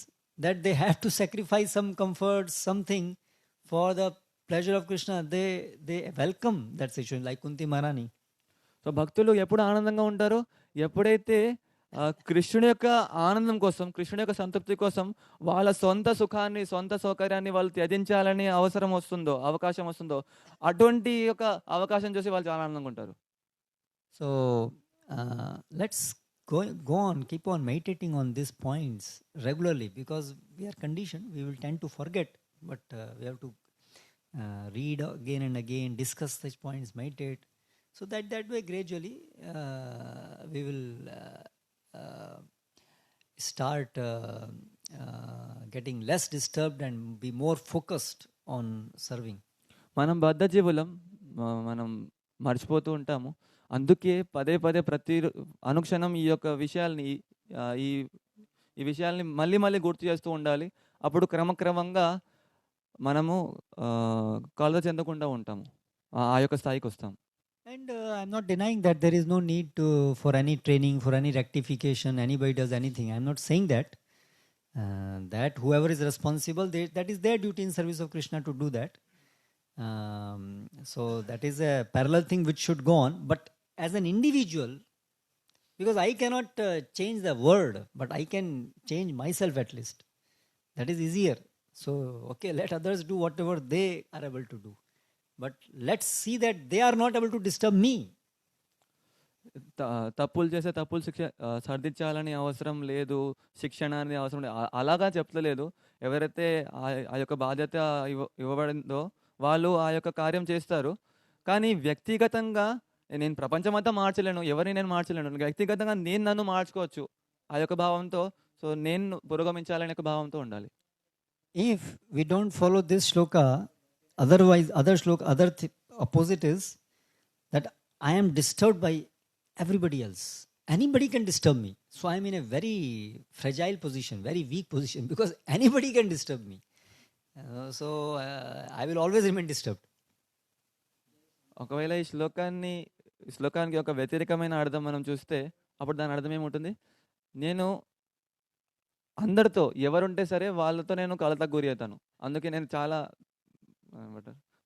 that they have to sacrifice some comfort, something for the pleasure of Krishna. They welcome that situation, like Kunti Maharani. So భక్తులు ఎప్పుడు ఆనందంగా ఉంటారో, ఎప్పుడైతే కృష్ణుడి యొక్క ఆనందం కోసం, కృష్ణుడి యొక్క సంతృప్తి కోసం వాళ్ళ సొంత సుఖాన్ని, సొంత సౌకర్యాన్ని వాళ్ళు త్యజించాలని అవకాశం వస్తుందో, అటువంటి యొక్క అవకాశం చూసి వాళ్ళు చాలా ఆనందంగా ఉంటారు. So let's go on, keep on meditating on these points regularly, because we are conditioned, we will tend to forget, but we have to read again and again, discuss such points, meditate, so that way gradually we will start getting less disturbed and be more focused on serving. మనం బద్ధ జీవులం, మనం మర్చిపోతూ ఉంటాము. అందుకే పదే పదే ప్రతి అనుక్షణం ఈ యొక్క విషయాల్ని ఈ విషయాల్ని మళ్ళీ మళ్ళీ గుర్తు చేస్తూ ఉండాలి. అప్పుడు క్రమక్రమంగా మనము కలత చెందకుండా ఉంటాము, ఆ యొక్క స్థాయికి వస్తాం. And I'm not denying that there is no need for any training, for any rectification, anybody does anything. I'm not saying that. That whoever is responsible, that is their duty in service of Krishna to do that. So that is a parallel thing which should go on. But as an individual, because I cannot change the world, but I can change myself at least. That is easier. So, okay, let others do whatever they are able to do. But let's see that they are not able to disturb me. తప్పులు చేసే తప్పులు సర్దించాలని అవసరం లేదు, శిక్షణ అనేది అవసరం లేదు, అలాగా చెప్తలేదు. ఎవరైతే ఆ యొక్క బాధ్యత ఇవ్వబడిందో వాళ్ళు ఆ యొక్క కార్యం చేస్తారు. కానీ వ్యక్తిగతంగా నేను ప్రపంచమంతా మార్చలేను, ఎవరిని నేను మార్చలేను. వ్యక్తిగతంగా నేను నన్ను మార్చుకోవచ్చు ఆ యొక్క భావంతో. సో నేను పురోగమించాలనే యొక్క భావంతో ఉండాలి. If we don't follow this shloka, other opposite is that I am disturbed by everybody else. Anybody can disturb me. So I am in a very fragile position, very weak position, because anybody can disturb me. So I will always remain disturbed. ఒకవేళ ఈ శ్లోకానికి ఒక వ్యతిరేకమైన అర్థం మనం చూస్తే అప్పుడు దాని అర్థం ఏముంటుంది? నేను అందరితో ఎవరుంటే సరే వాళ్ళతో నేను కలతకు గురి అవుతాను. అందుకే నేను చాలా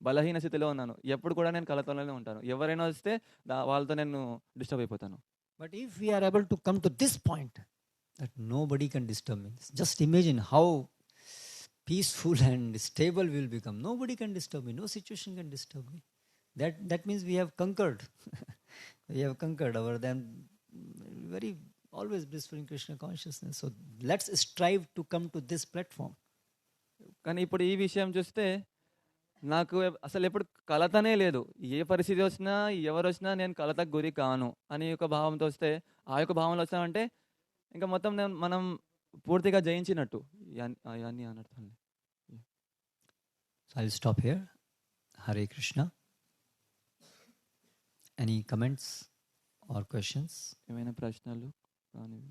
బలహీన స్థితిలో ఉన్నాను. ఎప్పుడు కూడా నేను కలతలోనే ఉంటాను. ఎవరైనా వస్తే వాళ్ళతో నేను డిస్టర్బ్ అయిపోతాను. But if we are able to come to this point that nobody can disturb me, just imagine how peaceful and stable we will become. Nobody can disturb me. No situation can disturb me. That means we have conquered. We have conquered our then very always blissful in Krishna consciousness. So let's strive to come to this platform. కానీ ఇప్పుడు ఈ విషయం చూస్తే నాకు అసలు ఎప్పుడు కలతనే లేదు. ఏ పరిస్థితి వచ్చినా, ఎవరు వచ్చినా నేను కలతకు గురి కాను అని ఒక భావంతో వస్తే, ఆ యొక్క భావంలో వచ్చామంటే ఇంకా మొత్తం మనం పూర్తిగా జయించినట్టు ఇవన్నీ అనర్థం. So I'll stop here. Hare Krishna. Any comments or questions? ఏమైనా ప్రశ్నలు కానీ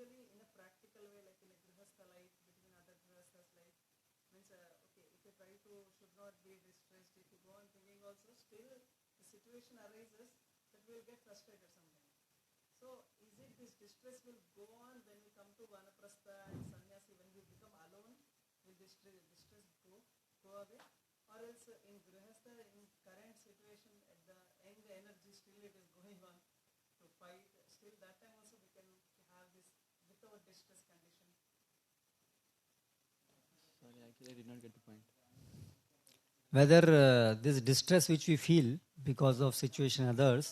usually in a practical way, like in a grihastha life, between other grihasthas life, means okay, if you try to should not be distressed, if you go on thinking also, still the situation arises that we will get frustrated sometimes. So is it this distress will go on when we come to vanaprastha and sannyasi, when we become alone, will this distress go away? Or else in grihastha, in current situation, at the end energy still it is going on to fight, still that time also we can have this without distress condition. Sorry, actually I did not get the point. Whether this distress which we feel because of situation others,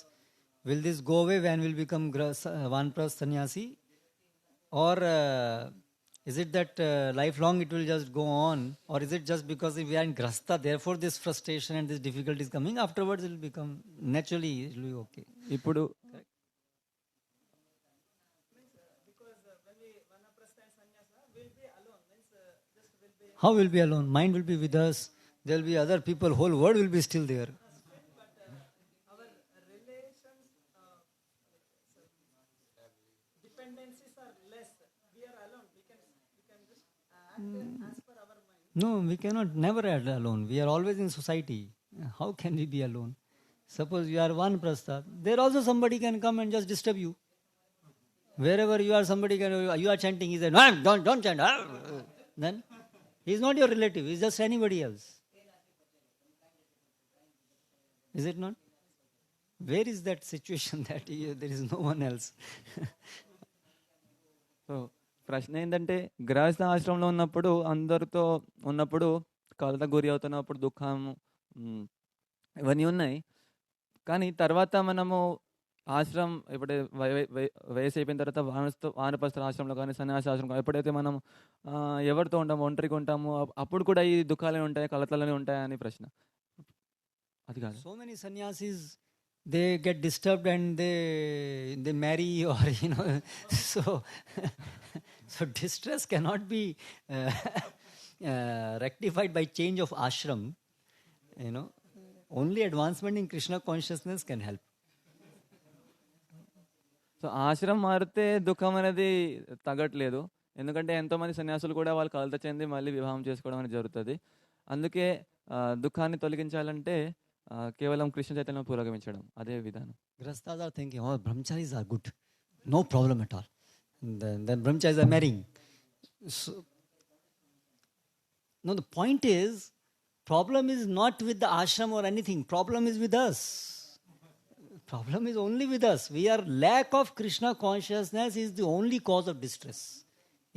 will this go away when we'll become Vanprastha sannyasi? Or is it that lifelong it will just go on? Or is it just because we are in grasta, therefore this frustration and this difficulty is coming, afterwards it will become, naturally it will be okay. ఇప్పుడు How will be alone? Mind will be with us. There will be other people. Whole world will be still there. Our relations, dependencies are less. We are alone. We can just act as per our mind. No, we cannot never act alone. We are always in society. How can we be alone? Suppose you are one prastha, there also somebody can come and just disturb you. Wherever you are, somebody can. You are chanting. He said, "No, don't chant." Then he is not your relative. He is just anybody else. Is it not? Where is that situation that there is no one else? So ప్రశ్న ఏంటంటే, గృహస్థ ఆశ్రమంలో ఉన్నప్పుడు అందరితో ఉన్నప్పుడు కలత గురి అవుతున్నప్పుడు దుఃఖం ఇవన్నీ ఉన్నాయి. కానీ తర్వాత మనము ఆశ్రమం ఎప్పుడైతే వయసు అయిపోయిన తర్వాత వానప్రస్థ ఆశ్రమంలో కానీ సన్యాసి ఆశ్రమం ఎప్పుడైతే మనం ఎవరితో ఉంటామో, ఒంటరిగా ఉంటామో, అప్పుడు కూడా ఈ దుఃఖాలే ఉంటాయి, కలతలనే ఉంటాయి అని ప్రశ్న. అది కాదు. So many sannyasis, they get disturbed and they marry, or so distress cannot be rectified by change of ashram. Only advancement in Krishna consciousness can help. So ఆశ్రమం మారితే దుఃఖం అనేది తగ్గట్లేదు. ఎందుకంటే ఎంతోమంది సన్యాసులు కూడా వాళ్ళు కలత చెంది మళ్ళీ వివాహం చేసుకోవడం అనేది జరుగుతుంది. అందుకే దుఃఖాన్ని తొలగించాలంటే కేవలం కృష్ణ చైతన్యం పురోగమించడం, అదే విధానం. Grihasthas are thinking, oh, brahmacharis are good, no problem at all. Then brahmacharis are marrying. So, no, the point is, problem is not with the ashram or anything. Problem is with us. Problem is only with us. We are lack of Krishna consciousness is the only cause of distress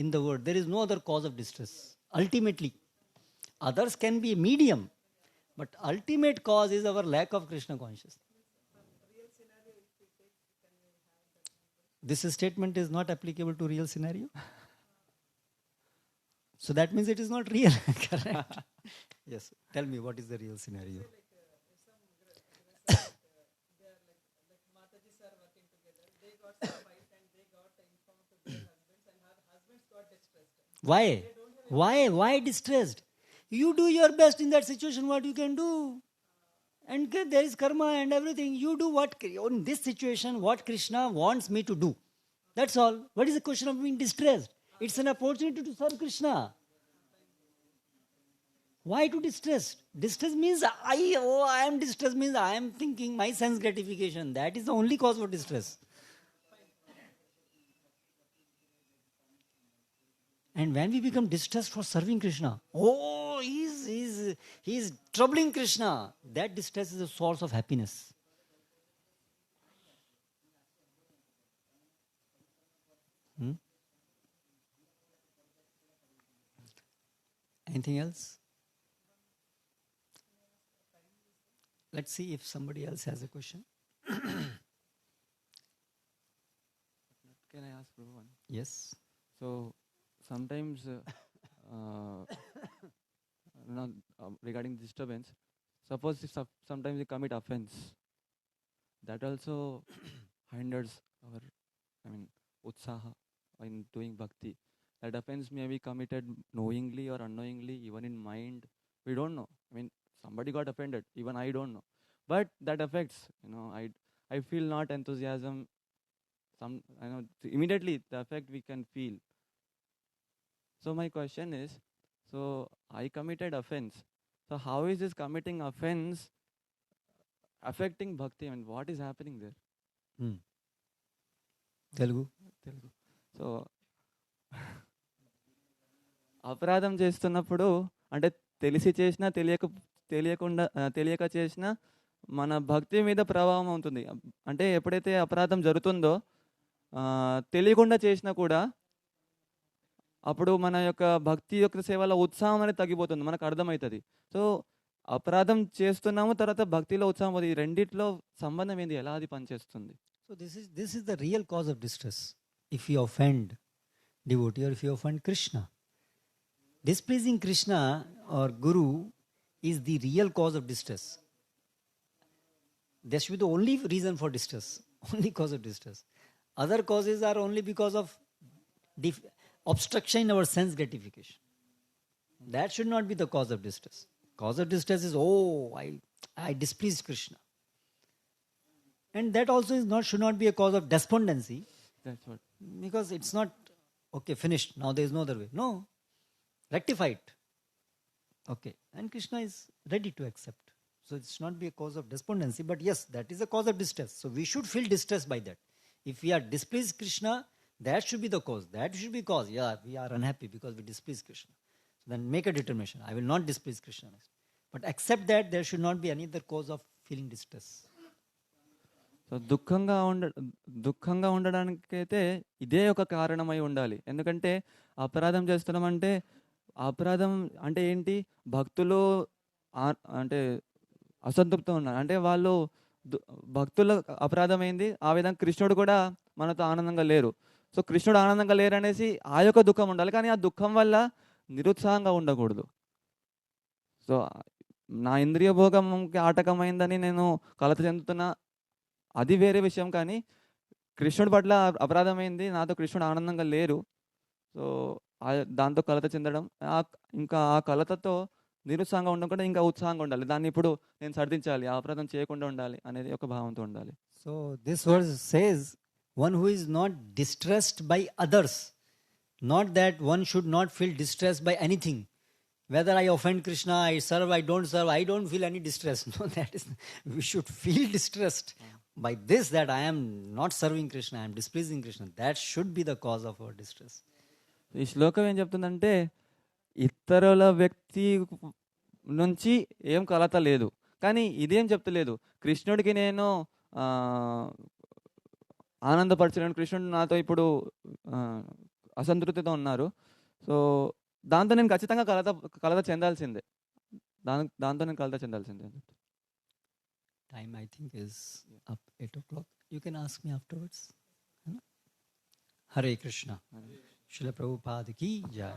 in the world. There is no other cause of distress. Ultimately, others can be a medium, but ultimate cause is our lack of Krishna consciousness. This statement is not applicable to real scenario. So that means it is not real. Correct? Yes. Tell me, what is the real scenario? Why? Why distressed? You do your best in that situation, what you can do. And there is karma and everything. You do what, in this situation, what Krishna wants me to do. That's all. What is the question of being distressed? It's an opportunity to serve Krishna. Why to distress? Distress means, I am distressed means I am thinking my sense gratification. That is the only cause for distress. And when we become distressed for serving Krishna, he's he is troubling Krishna. That distress is a source of happiness. Anything else? Let's see if somebody else has a question. Can I ask Prabhu one? Yes. So sometimes regarding disturbance, suppose if sometimes we commit offense, that also hinders our, utsaha in doing bhakti. That offense may be committed knowingly or unknowingly, even in mind. We don't know. Somebody got offended, even I don't know. But that affects, I feel not enthusiasm. Immediately the effect we can feel. So my question is, so I committed offense. So how is this committing offense affecting bhakti? What is happening there? Telugu. So అపరాధం చేస్తున్నప్పుడు అంటే తెలిసి చేసినా తెలియక చేసినా మన భక్తి మీద ప్రభావం ఉంటుంది. అంటే ఎప్పుడైతే అపరాధం జరుగుతుందో తెలియకుండా చేసినా కూడా అప్పుడు మన యొక్క భక్తి యొక్క సేవలో ఉత్సాహం అనేది తగ్గిపోతుంది, మనకు అర్థమవుతుంది. సో అపరాధం చేస్తున్నాము, తర్వాత భక్తిలో ఉత్సాహం పోతుంది. ఈ రెండిట్లో సంబంధం ఏంది, ఎలా అది పనిచేస్తుంది? So this is the real cause of distress. If you offend devotee or if you offend Krishna, displeasing Krishna or Guru is the real cause of distress. That should be the only reason for distress, only cause of distress. Other causes are only because of obstruction in our sense gratification. That should not be the cause of distress. Cause of distress is, I displeased Krishna. And that also should not be a cause of despondency. That's what. Because it's not, okay, finished, now there is no other way. No, rectify it. Okay, and Krishna is ready to accept. So it's not be a cause of despondency, but yes, that is a cause of distress. So we should feel distress by that. If we are displeased Krishna, that should be the cause. That should be cause. Yeah, we are unhappy because we displease Krishna. So then make a determination. I will not displease Krishna next. But accept that there should not be any other cause of feeling distress. So దుఃఖంగా ఉండడానికైతే ఇదే ఒక కారణమై ఉండాలి. ఎందుకంటే అపరాధం చేస్తున్నామంటే, అపరాధం అంటే ఏంటి, భక్తులు అంటే అసంతృప్తి ఉన్నారు, అంటే వాళ్ళు భక్తుల అపరాధం అయింది. ఆ విధంగా కృష్ణుడు కూడా మనతో ఆనందంగా లేరు. సో కృష్ణుడు ఆనందంగా లేరు అనేసి ఆ యొక్క దుఃఖం ఉండాలి, కానీ ఆ దుఃఖం వల్ల నిరుత్సాహంగా ఉండకూడదు. సో నా ఇంద్రియ భోగంకి ఆటకమైందని నేను కలత చెందుతున్నా, అది వేరే విషయం. కానీ కృష్ణుడి పట్ల అపరాధమైంది, నాతో కృష్ణుడు ఆనందంగా లేరు, సో దాంతో కలత చెందడం, ఇంకా ఆ కలతతో నిరుత్సాహంగా ఉండకుండా ఇంకా ఉత్సాహంగా ఉండాలి. దాన్ని ఇప్పుడు నేను సర్దించాలి, ఆ అపరాధం చేయకుండా ఉండాలి అనేది ఒక భావంతో ఉండాలి. So this verse says one who is not distressed by others, not that one should not feel distressed by anything. Whether I offend Krishna, I serve, I don't serve, I don't feel any distress. No, that is, we should feel distressed by this, that I am not serving Krishna, I am displeasing Krishna. That should be the cause of our distress. ఈ శ్లోకం ఏం చెప్తుందంటే, ఇతరుల వ్యక్తి నుంచి ఏం కలత లేదు, కానీ ఇదేం చెప్తలేదు, కృష్ణుడికి నేను ఆనందపరచలేను, కృష్ణుడు నాతో ఇప్పుడు అసంతృప్తితో ఉన్నారు, సో దాంతో నేను ఖచ్చితంగా కలత చెందాల్సిందే, దాంతో నేను కలత చెందాల్సిందే. Time I think is up 8 o'clock. You can ask me afterwards. Hare Krishna. Srila Prabhupada ki jai.